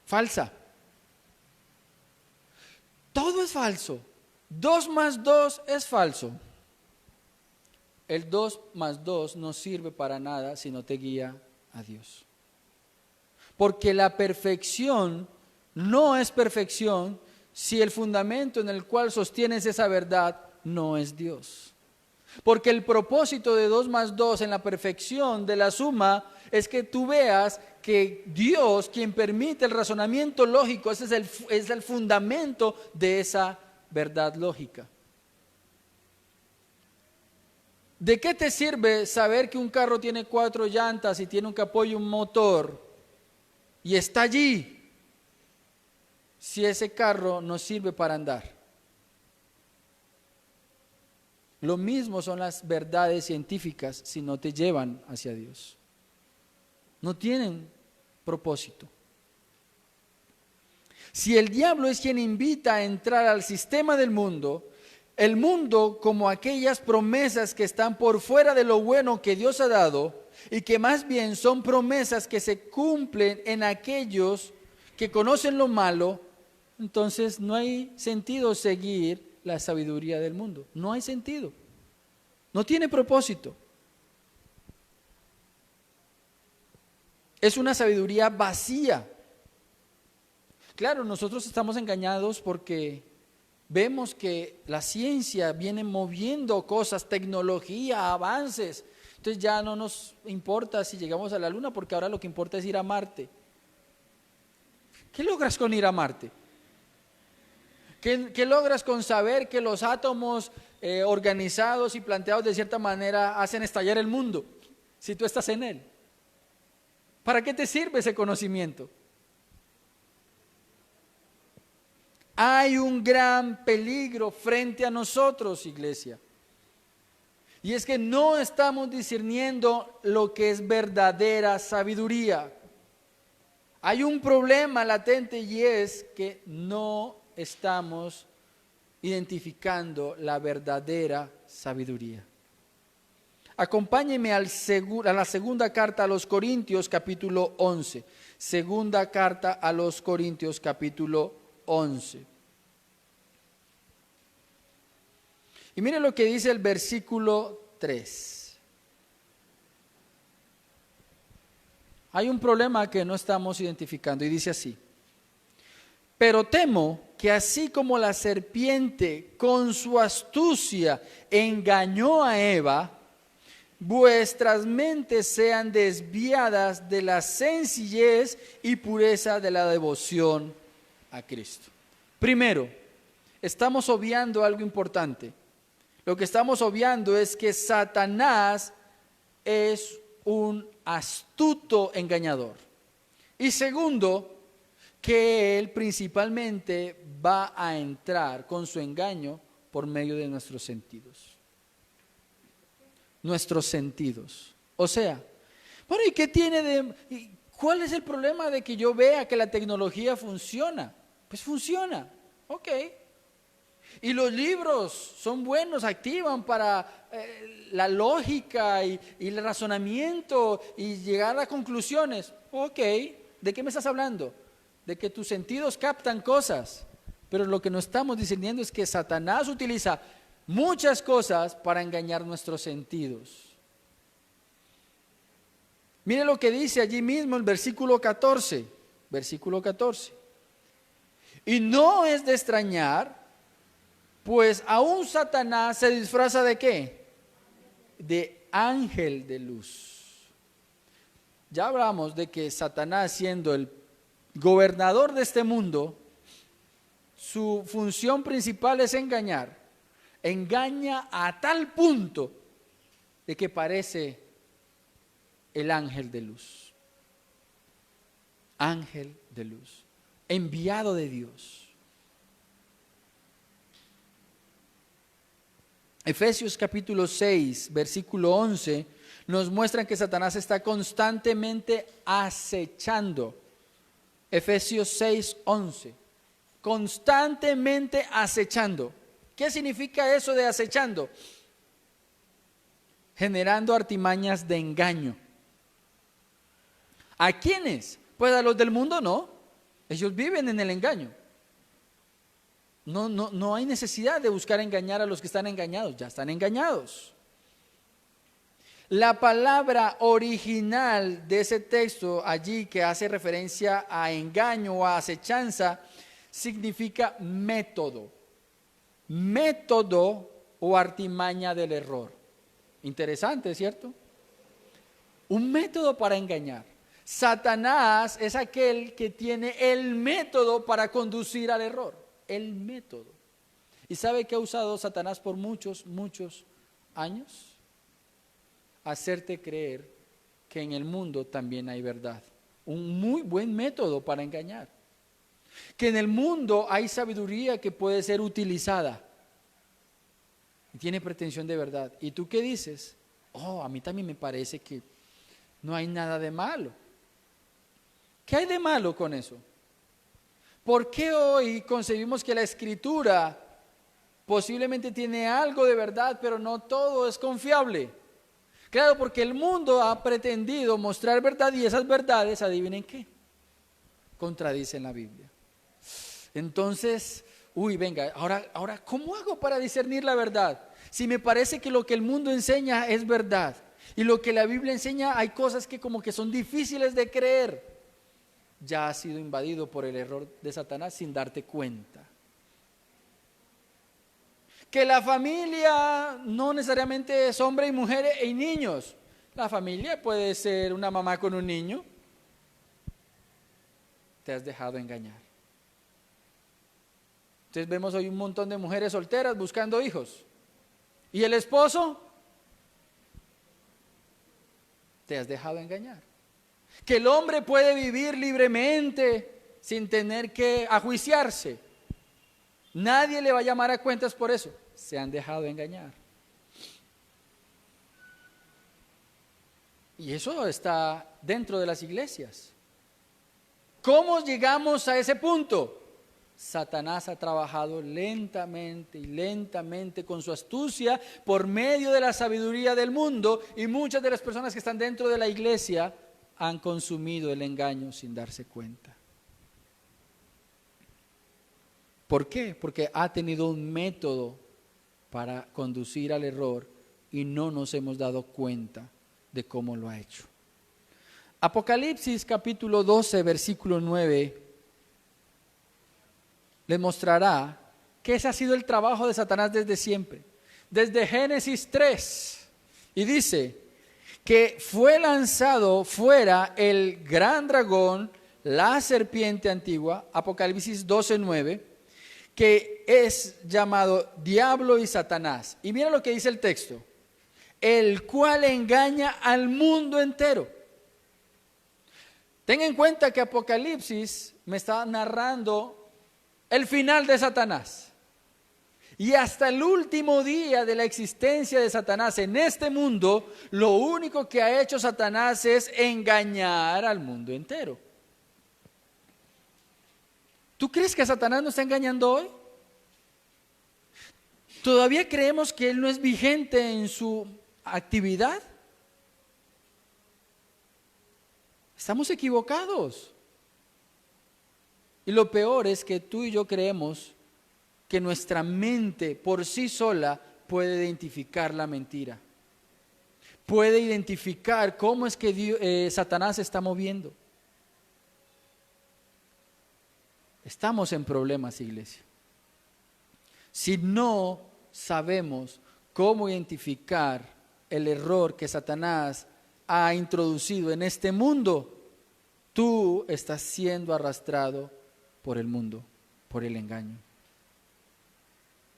Falsa. Todo es falso. 2 más 2 es falso. El 2 más 2 no sirve para nada si no te guía a Dios. Porque la perfección no es perfección si el fundamento en el cual sostienes esa verdad no es Dios. Porque el propósito de 2 más 2 en la perfección de la suma es que tú veas que Dios, quien permite el razonamiento lógico, ese es el fundamento de esa verdad lógica. ¿De qué te sirve saber que un carro tiene 4 llantas y tiene un capó y un motor y está allí, si ese carro no sirve para andar? Lo mismo son las verdades científicas si no te llevan hacia Dios. No tienen propósito. Si el diablo es quien invita a entrar al sistema del mundo, el mundo, como aquellas promesas que están por fuera de lo bueno que Dios ha dado, y que más bien son promesas que se cumplen en aquellos que conocen lo malo, entonces no hay sentido seguir la sabiduría del mundo. No hay sentido. No tiene propósito. Es una sabiduría vacía. Claro, nosotros estamos engañados porque vemos que la ciencia viene moviendo cosas, tecnología, avances. Entonces ya no nos importa si llegamos a la Luna, porque ahora lo que importa es ir a Marte. ¿Qué logras con ir a Marte? ¿Qué logras con saber que los átomos organizados y planteados de cierta manera hacen estallar el mundo, si tú estás en él? ¿Para qué te sirve ese conocimiento? Hay un gran peligro frente a nosotros, iglesia. Y es que no estamos discerniendo lo que es verdadera sabiduría. Hay un problema latente y es que no estamos identificando la verdadera sabiduría. Acompáñenme a la segunda carta a los Corintios, capítulo 11. Segunda carta a los Corintios, capítulo 11. Y mire lo que dice el versículo 3. Hay un problema que no estamos identificando y dice así: pero temo que así como la serpiente con su astucia engañó a Eva, vuestras mentes sean desviadas de la sencillez y pureza de la devoción a Cristo. Primero, estamos obviando algo importante. Lo que estamos obviando es que Satanás es un astuto engañador. Y segundo, que él principalmente va a entrar con su engaño por medio de nuestros sentidos. Nuestros sentidos. O sea, bueno, ¿y qué tiene de... ¿Cuál es el problema de que yo vea que la tecnología funciona? Pues funciona, ok. Y los libros son buenos, activan para la lógica y el razonamiento y llegar a conclusiones. Ok, ¿de qué me estás hablando? De que tus sentidos captan cosas. Pero lo que no estamos discerniendo es que Satanás utiliza muchas cosas para engañar nuestros sentidos. Mire lo que dice allí mismo el versículo 14. Versículo 14. Y no es de extrañar, pues aún Satanás se disfraza ¿de qué? De ángel de luz. Ya hablamos de que Satanás, siendo el gobernador de este mundo, su función principal es engañar. Engaña a tal punto de que parece el ángel de luz. Ángel de luz, enviado de Dios. Efesios capítulo 6, versículo 11, nos muestra que Satanás está constantemente acechando. Efesios 6, 11. Constantemente acechando. ¿Qué significa eso de acechando? Generando artimañas de engaño. ¿A quiénes? Pues a los del mundo no. Ellos viven en el engaño. No hay necesidad de buscar engañar a los que están engañados, ya están engañados. La palabra original de ese texto allí que hace referencia a engaño o a acechanza significa método. Método o artimaña del error. Interesante, ¿cierto? un método para engañar. Satanás es aquel que tiene el método para conducir al error, el método. ¿Y sabe qué ha usado Satanás por muchos años? Hacerte creer que en el mundo también hay verdad. Un muy buen método para engañar. Que en el mundo hay sabiduría que puede ser utilizada. Y tiene pretensión de verdad. ¿Y tú qué dices? A mí también me parece que no hay nada de malo. ¿Qué hay de malo con eso? ¿Por qué hoy concebimos que la Escritura posiblemente tiene algo de verdad, pero no todo es confiable? Claro, porque el mundo ha pretendido mostrar verdad y esas verdades, adivinen qué, contradicen la Biblia. Entonces, venga, ahora, ¿cómo hago para discernir la verdad? Si me parece que lo que el mundo enseña es verdad y lo que la Biblia enseña hay cosas que como que son difíciles de creer. Ya has sido invadido por el error de Satanás sin darte cuenta. Que la familia no necesariamente es hombre y mujer y niños. La familia puede ser una mamá con un niño. Te has dejado engañar. Entonces vemos hoy un montón de mujeres solteras buscando hijos. ¿Y el esposo? Te has dejado engañar. Que el hombre puede vivir libremente sin tener que ajuiciarse. Nadie le va a llamar a cuentas por eso. Se han dejado engañar. Y eso está dentro de las iglesias. ¿Cómo llegamos a ese punto? Satanás ha trabajado lentamente con su astucia por medio de la sabiduría del mundo, y muchas de las personas que están dentro de la iglesia han consumido el engaño sin darse cuenta. ¿Por qué? Porque ha tenido un método para conducir al error y no nos hemos dado cuenta de cómo lo ha hecho. Apocalipsis capítulo 12, versículo 9, le mostrará que ese ha sido el trabajo de Satanás desde siempre, desde Génesis 3, y dice que fue lanzado fuera el gran dragón, la serpiente antigua, Apocalipsis 12, 9, que es llamado Diablo y Satanás. Y mira lo que dice el texto: el cual engaña al mundo entero. Ten en cuenta que Apocalipsis me está narrando el final de Satanás. Y hasta el último día de la existencia de Satanás en este mundo, lo único que ha hecho Satanás es engañar al mundo entero. ¿Tú crees que Satanás nos está engañando hoy? ¿Todavía creemos que él no es vigente en su actividad? Estamos equivocados. Y lo peor es que tú y yo creemos que nuestra mente por sí sola puede identificar la mentira. Puede identificar cómo es que Satanás se está moviendo. Estamos en problemas, iglesia. Si no sabemos cómo identificar el error que Satanás ha introducido en este mundo, tú estás siendo arrastrado por el mundo, por el engaño.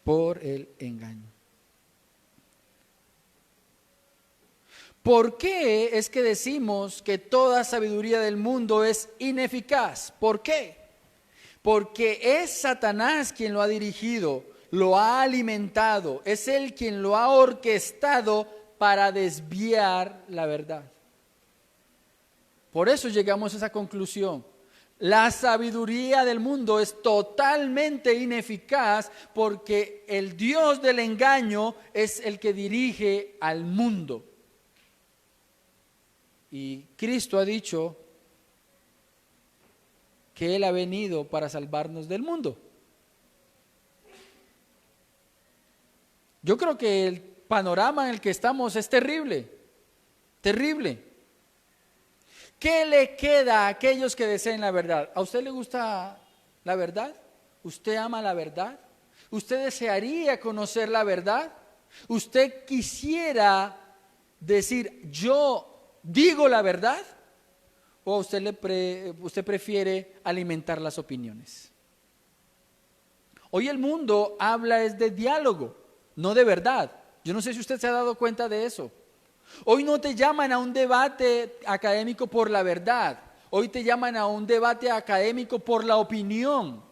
Por el engaño. ¿Por qué es que decimos que toda sabiduría del mundo es ineficaz? ¿Por qué? Porque es Satanás quien lo ha dirigido, lo ha alimentado, es él quien lo ha orquestado para desviar la verdad. Por eso llegamos a esa conclusión. La sabiduría del mundo es totalmente ineficaz porque el Dios del engaño es el que dirige al mundo. Y Cristo ha dicho que Él ha venido para salvarnos del mundo. Yo creo que el panorama en el que estamos es terrible, terrible. ¿Qué le queda a aquellos que deseen la verdad? ¿A usted le gusta la verdad? ¿Usted ama la verdad? ¿Usted desearía conocer la verdad? ¿Usted quisiera decir, yo ¿Digo la verdad? ¿O usted prefiere alimentar las opiniones? Hoy el mundo habla es de diálogo, no de verdad. Yo no sé si usted se ha dado cuenta de eso. Hoy no te llaman a un debate académico por la verdad. Hoy te llaman a un debate académico por la opinión.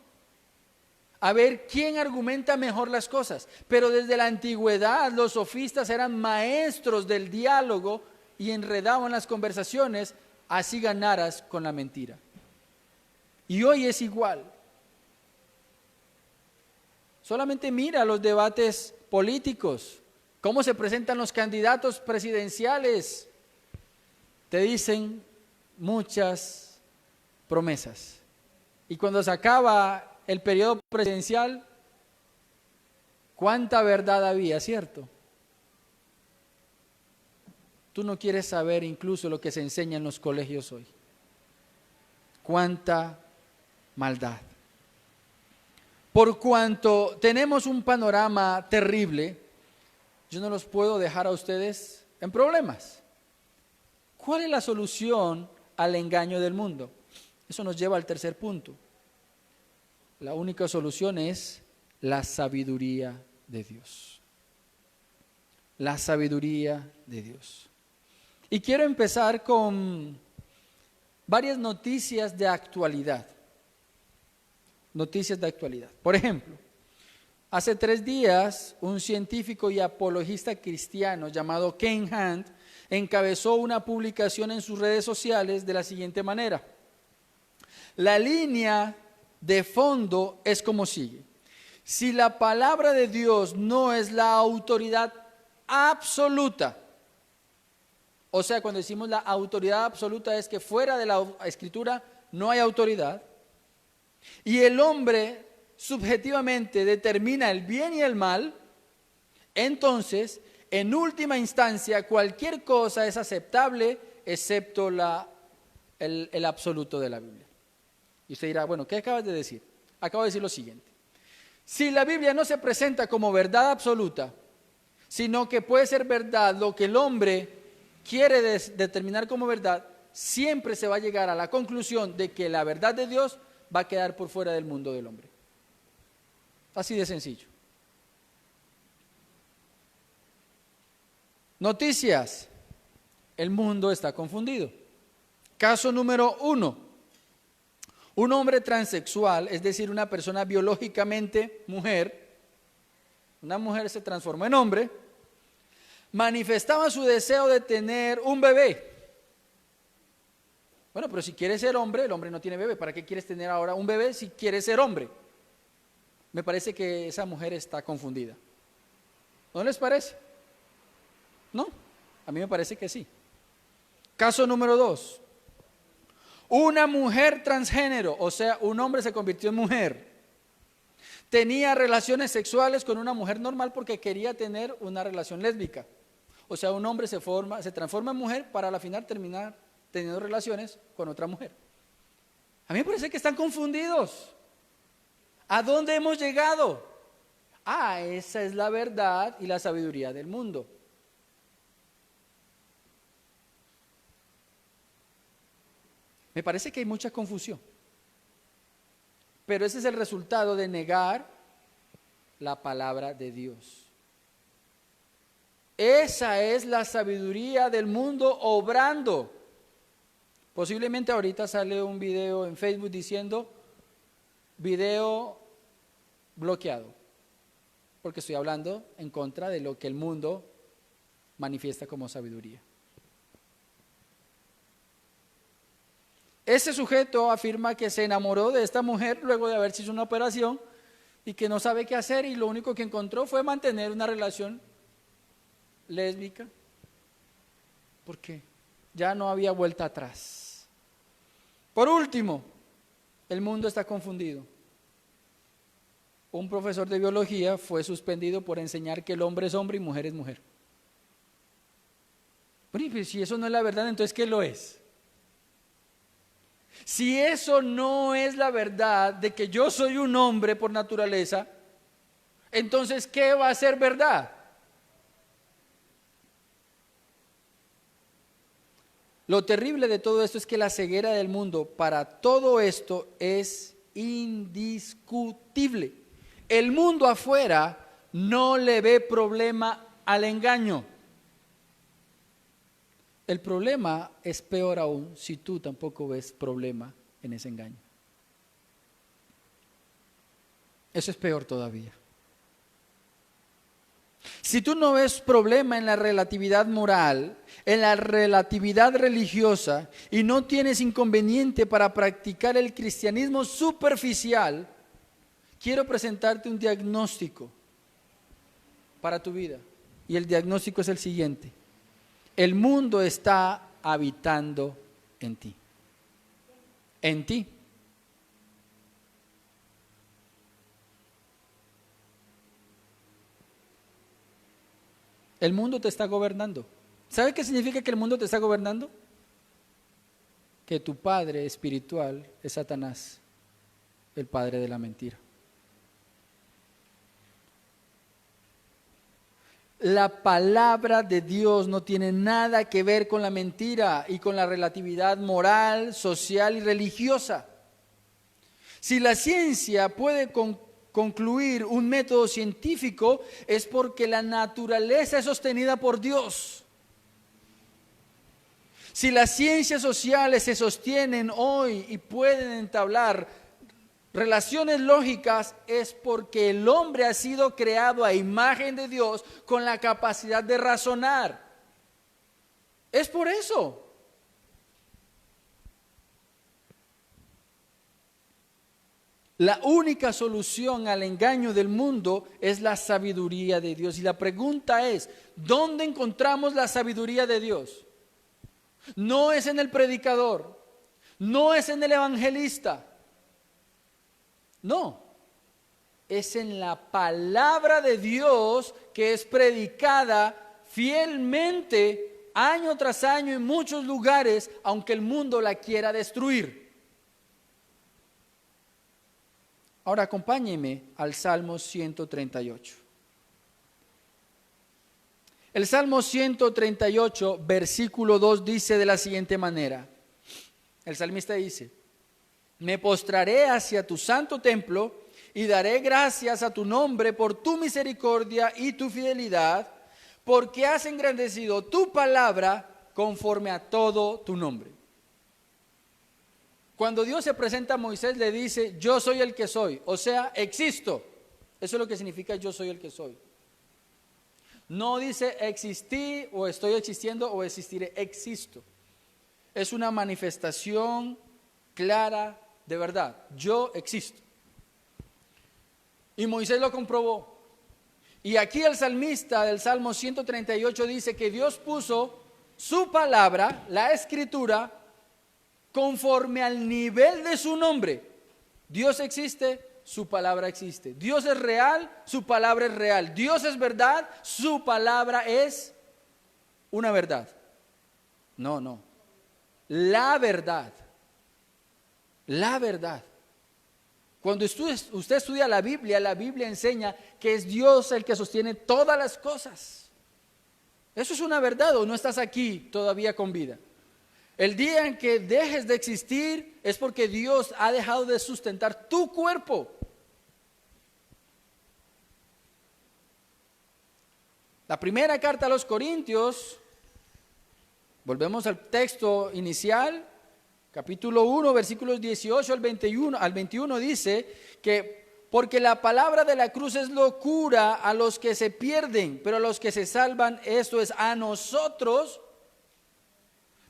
A ver quién argumenta mejor las cosas. Pero desde la antigüedad los sofistas eran maestros del diálogo y enredaban las conversaciones, así ganaras con la mentira. Y hoy es igual. Solamente mira los debates políticos, cómo se presentan los candidatos presidenciales. Te dicen muchas promesas. Y cuando se acaba el periodo presidencial, ¿cuánta verdad había, cierto? Tú no quieres saber incluso lo que se enseña en los colegios hoy. ¿Cuánta maldad? Por cuanto tenemos un panorama terrible, yo no los puedo dejar a ustedes en problemas. ¿Cuál es la solución al engaño del mundo? Eso nos lleva al tercer punto. La única solución es la sabiduría de Dios. La sabiduría de Dios. Y quiero empezar con varias noticias de actualidad. Noticias de actualidad. Por ejemplo, hace 3 días un científico y apologista cristiano llamado Ken Hand encabezó una publicación en sus redes sociales de la siguiente manera. La línea de fondo es como sigue. Si la palabra de Dios no es la autoridad absoluta, o sea, cuando decimos la autoridad absoluta es que fuera de la escritura no hay autoridad, y el hombre subjetivamente determina el bien y el mal, entonces, en última instancia, cualquier cosa es aceptable excepto el absoluto de la Biblia. Y usted dirá, bueno, ¿qué acabas de decir? Acabo de decir lo siguiente. Si la Biblia no se presenta como verdad absoluta, sino que puede ser verdad lo que el hombre quiere determinar como verdad, siempre se va a llegar a la conclusión de que la verdad de Dios va a quedar por fuera del mundo del hombre. Así de sencillo. Noticias. El mundo está confundido. Caso número 1. Un hombre transexual, es decir, una persona biológicamente mujer, una mujer se transformó en hombre, manifestaba su deseo de tener un bebé. Bueno, pero si quieres ser hombre, el hombre no tiene bebé. ¿Para qué quieres tener ahora un bebé si quieres ser hombre? Me parece que esa mujer está confundida. ¿No les parece? ¿No? A mí me parece que sí. Caso número 2. Una mujer transgénero, o sea, un hombre se convirtió en mujer. Tenía relaciones sexuales con una mujer normal porque quería tener una relación lésbica. O sea, un hombre se transforma en mujer para al final terminar teniendo relaciones con otra mujer. A mí me parece que están confundidos. ¿A dónde hemos llegado? Esa es la verdad y la sabiduría del mundo. Me parece que hay mucha confusión. Pero ese es el resultado de negar la palabra de Dios. Esa es la sabiduría del mundo obrando. Posiblemente ahorita sale un video en Facebook diciendo video bloqueado, porque estoy hablando en contra de lo que el mundo manifiesta como sabiduría. Ese sujeto afirma que se enamoró de esta mujer luego de haberse hecho una operación y que no sabe qué hacer y lo único que encontró fue mantener una relación lésbica. ¿Por qué? Ya no había vuelta atrás. Por último, el mundo está confundido. Un profesor de biología fue suspendido por enseñar que el hombre es hombre y mujer es mujer. Bueno, y si eso no es la verdad, entonces ¿qué lo es? Si eso no es la verdad de que yo soy un hombre por naturaleza, entonces ¿qué va a ser verdad? Lo terrible de todo esto es que la ceguera del mundo para todo esto es indiscutible. El mundo afuera no le ve problema al engaño. El problema es peor aún si tú tampoco ves problema en ese engaño. Eso es peor todavía. Si tú no ves problema en la relatividad moral, en la relatividad religiosa, y no tienes inconveniente para practicar el cristianismo superficial, quiero presentarte un diagnóstico para tu vida. Y el diagnóstico es el siguiente: el mundo está habitando en ti. En ti. El mundo te está gobernando. ¿Sabe qué significa que el mundo te está gobernando? Que tu padre espiritual es Satanás, el padre de la mentira. La palabra de Dios no tiene nada que ver con la mentira y con la relatividad moral, social y religiosa. Si la ciencia puede concluir un método científico, es porque la naturaleza es sostenida por Dios. Si las ciencias sociales se sostienen hoy y pueden entablar relaciones lógicas, es porque el hombre ha sido creado a imagen de Dios con la capacidad de razonar. Es por eso. La única solución al engaño del mundo es la sabiduría de Dios. Y la pregunta es, ¿dónde encontramos la sabiduría de Dios? No es en el predicador, no es en el evangelista, no, es en la palabra de Dios que es predicada fielmente año tras año en muchos lugares, aunque el mundo la quiera destruir. Ahora acompáñeme al Salmo 138. El Salmo 138, versículo 2 dice de la siguiente manera. El salmista dice: me postraré hacia tu santo templo y daré gracias a tu nombre por tu misericordia y tu fidelidad, porque has engrandecido tu palabra conforme a todo tu nombre. Cuando Dios se presenta a Moisés, le dice: yo soy el que soy, o sea, existo. Eso es lo que significa yo soy el que soy. No dice existí o estoy existiendo o existiré, existo. Es una manifestación clara de verdad. Yo existo. Y Moisés lo comprobó. Y aquí el salmista del Salmo 138 dice que Dios puso su palabra, la escritura, conforme al nivel de su nombre. Dios existe, su palabra existe. Dios es real, su palabra es real. Dios es verdad, su palabra es una verdad. No. La verdad. La verdad. Cuando usted estudia la Biblia enseña que es Dios el que sostiene todas las cosas. ¿Eso es una verdad o no estás aquí todavía con vida? El día en que dejes de existir es porque Dios ha dejado de sustentar tu cuerpo. La primera carta a los Corintios, volvemos al texto inicial, capítulo 1, versículos 18 al 21 dice que porque la palabra de la cruz es locura a los que se pierden, pero a los que se salvan, esto es a nosotros,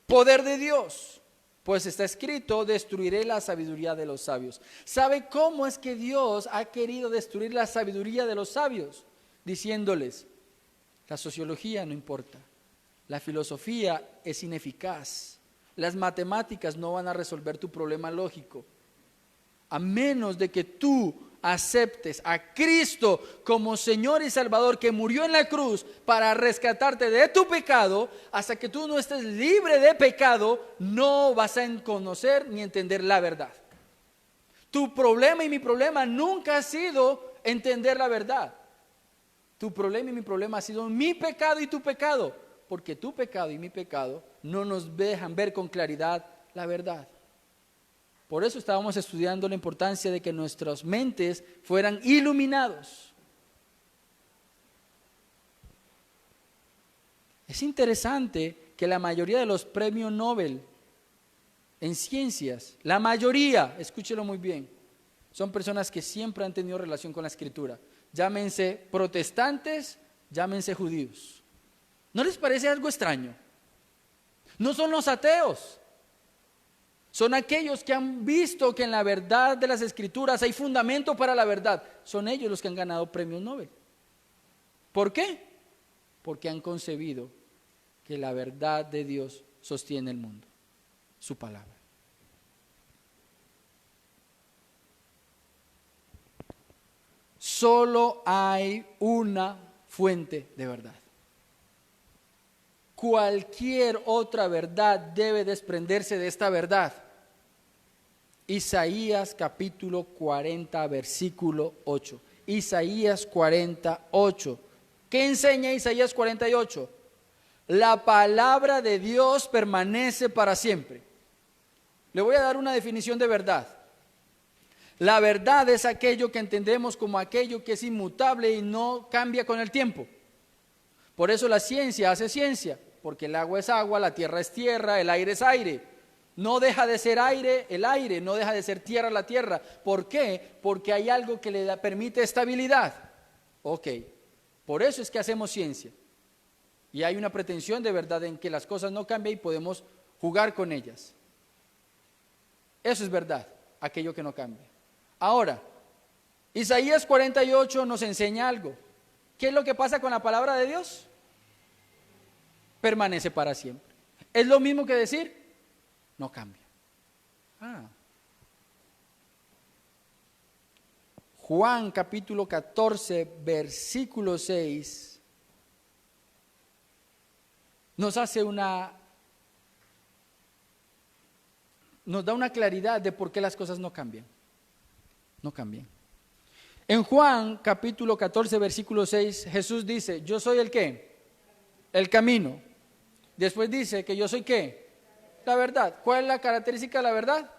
poder de Dios, pues está escrito: destruiré la sabiduría de los sabios. ¿Sabe cómo es que Dios ha querido destruir la sabiduría de los sabios? Diciéndoles: la sociología no importa, la filosofía es ineficaz, las matemáticas no van a resolver tu problema lógico, a menos de que tú aceptes a Cristo como Señor y Salvador, que murió en la cruz para rescatarte de tu pecado. Hasta que tú no estés libre de pecado, no vas a conocer ni entender la verdad. Tu problema y mi problema nunca ha sido entender la verdad. Tu problema y mi problema ha sido mi pecado y tu pecado. porque tu pecado y mi pecado no nos dejan ver con claridad la verdad. Por eso estábamos estudiando la importancia de que nuestras mentes fueran iluminados. Es interesante que la mayoría de los premios Nobel en ciencias, la mayoría, escúchelo muy bien, son personas que siempre han tenido relación con la Escritura. Llámense protestantes, llámense judíos. ¿No les parece algo extraño? No son los ateos. Son aquellos que han visto que en la verdad de las Escrituras hay fundamento para la verdad. Son ellos los que han ganado premios Nobel. ¿Por qué? Porque han concebido que la verdad de Dios sostiene el mundo, su palabra. Solo hay una fuente de verdad. Cualquier otra verdad debe desprenderse de esta verdad. Isaías capítulo 40, versículo 8. Isaías 48. ¿Qué enseña Isaías 48? La palabra de Dios permanece para siempre. Le voy a dar una definición de verdad. La verdad es aquello que entendemos como aquello que es inmutable y no cambia con el tiempo. Por eso la ciencia hace ciencia, porque el agua es agua, la tierra es tierra, el aire es aire. No deja de ser aire el aire, no deja de ser tierra la tierra. ¿Por qué? Porque hay algo que le permite estabilidad. Ok, por eso es que hacemos ciencia. Y hay una pretensión de verdad en que las cosas no cambian y podemos jugar con ellas. Eso es verdad, aquello que no cambia. Ahora, Isaías 48 nos enseña algo. ¿Qué es lo que pasa con la palabra de Dios? Permanece para siempre. ¿Es lo mismo que decir? No cambia. Juan capítulo 14, versículo 6, nos da una claridad de por qué las cosas no cambian. No cambian. En Juan capítulo 14, versículo 6, Jesús dice, yo soy el ¿qué? El camino. Después dice que yo soy ¿qué? La verdad. ¿Cuál es la característica de la verdad?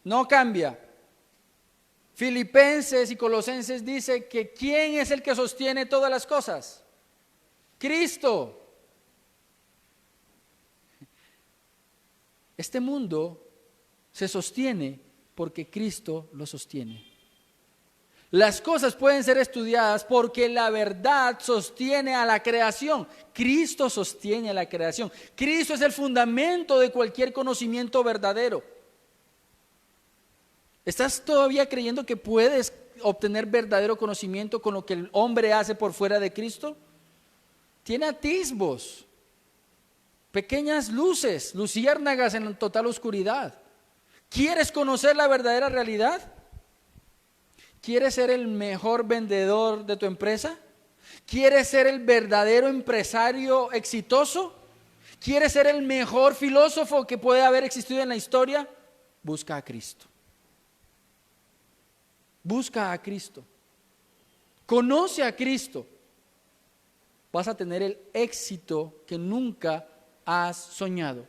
No cambia. Filipenses y Colosenses dice que ¿quién es el que sostiene todas las cosas? Cristo. Este mundo se sostiene porque Cristo lo sostiene. Las cosas pueden ser estudiadas porque la verdad sostiene a la creación. Cristo sostiene a la creación. Cristo es el fundamento de cualquier conocimiento verdadero. ¿Estás todavía creyendo que puedes obtener verdadero conocimiento con lo que el hombre hace por fuera de Cristo? Tiene atisbos, pequeñas luces, luciérnagas en total oscuridad. ¿Quieres conocer la verdadera realidad? ¿Quieres ser el mejor vendedor de tu empresa? ¿Quieres ser el verdadero empresario exitoso? ¿Quieres ser el mejor filósofo que puede haber existido en la historia? Busca a Cristo. Busca a Cristo. Conoce a Cristo. Vas a tener el éxito que nunca has soñado.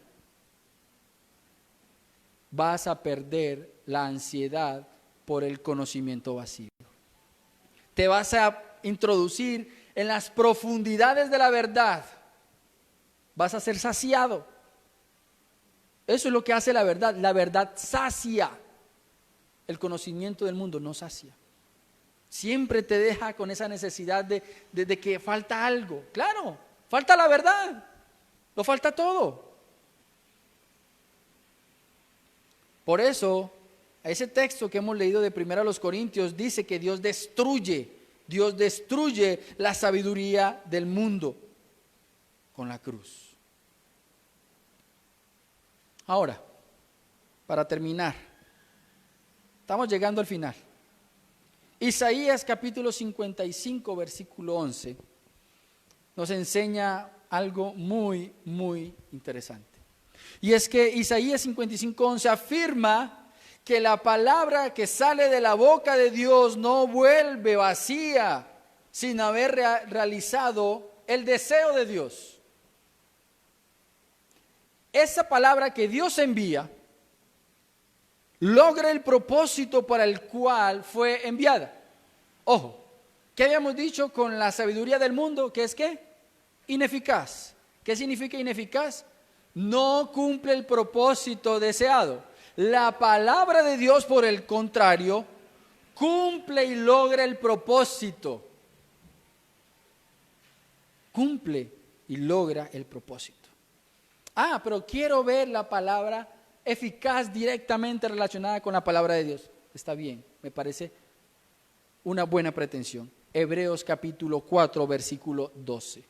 Vas a perder la ansiedad por el conocimiento vacío. Te vas a introducir en las profundidades de la verdad. Vas a ser saciado. Eso es lo que hace la verdad. La verdad sacia. El conocimiento del mundo no sacia. Siempre te deja con esa necesidad de que falta algo. Claro, falta la verdad. Lo falta todo. Por eso, ese texto que hemos leído de 1 Corintios dice que Dios destruye la sabiduría del mundo con la cruz. Ahora, para terminar, estamos llegando al final. Isaías capítulo 55, versículo 11, nos enseña algo muy, muy interesante. Y es que Isaías 55, 11 afirma que la palabra que sale de la boca de Dios no vuelve vacía sin haber realizado el deseo de Dios. esa palabra que Dios envía logra el propósito para el cual fue enviada. Ojo, ¿qué habíamos dicho con la sabiduría del mundo? ¿Qué es qué? Ineficaz. ¿Qué significa ineficaz? No cumple el propósito deseado. La palabra de Dios, por el contrario, cumple y logra el propósito. Cumple y logra el propósito. Pero quiero ver la palabra eficaz directamente relacionada con la palabra de Dios. Está bien, me parece una buena pretensión. Hebreos capítulo 4, versículo 12.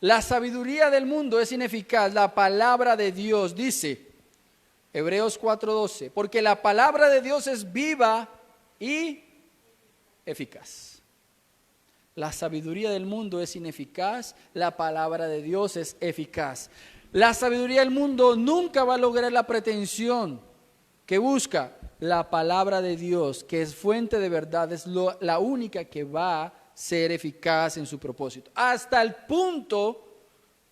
La sabiduría del mundo es ineficaz. La palabra de Dios dice, Hebreos 4:12, porque la palabra de Dios es viva y eficaz. La sabiduría del mundo es ineficaz, la palabra de Dios es eficaz. La sabiduría del mundo nunca va a lograr la pretensión que busca. La palabra de Dios, que es fuente de verdad, es la única que va a ser eficaz en su propósito. Hasta el punto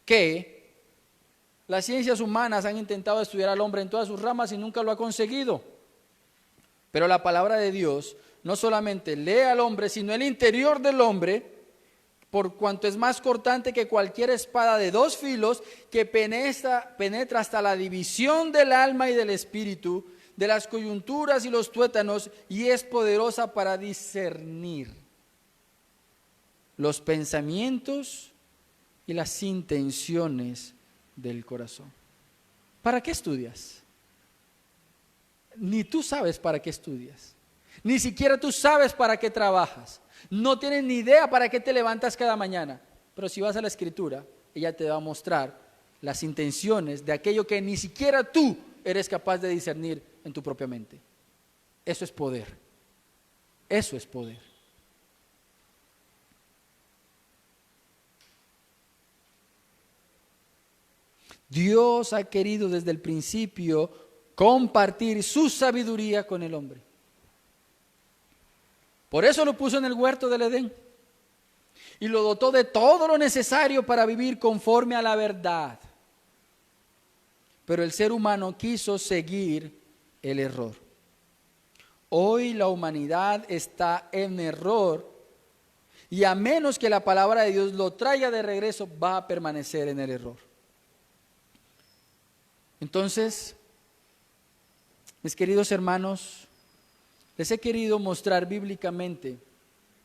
que las ciencias humanas han intentado estudiar al hombre en todas sus ramas y nunca lo ha conseguido. Pero la palabra de Dios no solamente lee al hombre, sino el interior del hombre, por cuanto es más cortante que cualquier espada de dos filos, que penetra hasta la división del alma y del espíritu, de las coyunturas y los tuétanos, y es poderosa para discernir los pensamientos y las intenciones del corazón. ¿Para qué estudias? Ni tú sabes para qué estudias. Ni siquiera tú sabes para qué trabajas. No tienes ni idea para qué te levantas cada mañana. Pero si vas a la Escritura, ella te va a mostrar las intenciones de aquello que ni siquiera tú eres capaz de discernir en tu propia mente. Eso es poder. Eso es poder. Dios ha querido desde el principio compartir su sabiduría con el hombre. Por eso lo puso en el huerto del Edén y lo dotó de todo lo necesario para vivir conforme a la verdad. Pero el ser humano quiso seguir el error. Hoy la humanidad está en error y a menos que la palabra de Dios lo traiga de regreso, va a permanecer en el error. Entonces, mis queridos hermanos, les he querido mostrar bíblicamente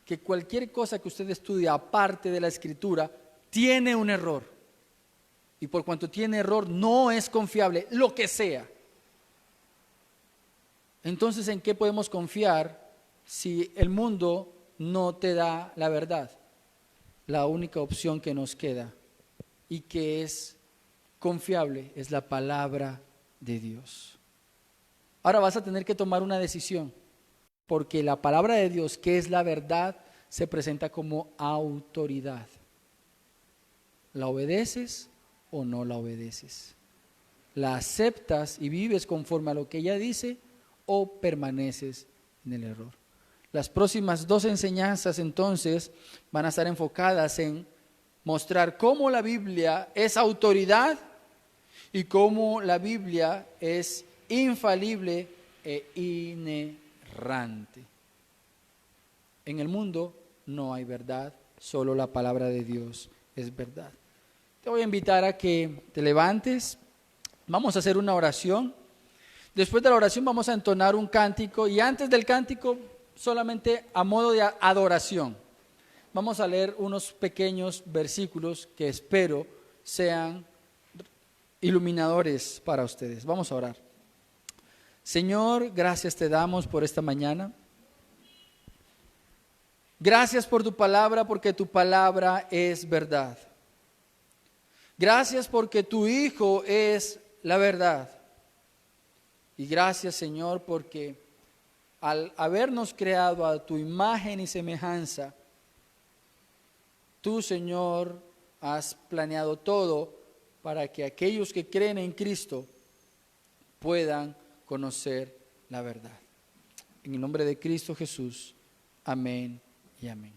que cualquier cosa que usted estudie aparte de la Escritura tiene un error. Y por cuanto tiene error, no es confiable, lo que sea. Entonces, ¿en qué podemos confiar si el mundo no te da la verdad? La única opción que nos queda y que es confiable es la palabra de Dios. Ahora vas a tener que tomar una decisión, porque la palabra de Dios, que es la verdad, se presenta como autoridad. ¿La obedeces o no la obedeces? ¿La aceptas y vives conforme a lo que ella dice o permaneces en el error? Las próximas 2 enseñanzas entonces van a estar enfocadas en mostrar cómo la Biblia es autoridad y cómo la Biblia es infalible e inerrante. En el mundo no hay verdad, solo la palabra de Dios es verdad. Te voy a invitar a que te levantes, vamos a hacer una oración. Después de la oración vamos a entonar un cántico y antes del cántico, solamente a modo de adoración, vamos a leer unos pequeños versículos que espero sean iluminadores para ustedes. Vamos a orar. Señor, gracias te damos por esta mañana. Gracias por tu palabra, porque tu palabra es verdad. Gracias porque tu Hijo es la verdad. Y gracias, Señor, porque al habernos creado a tu imagen y semejanza, tú, Señor, has planeado todo para que aquellos que creen en Cristo puedan conocer la verdad. En el nombre de Cristo Jesús. Amén y amén.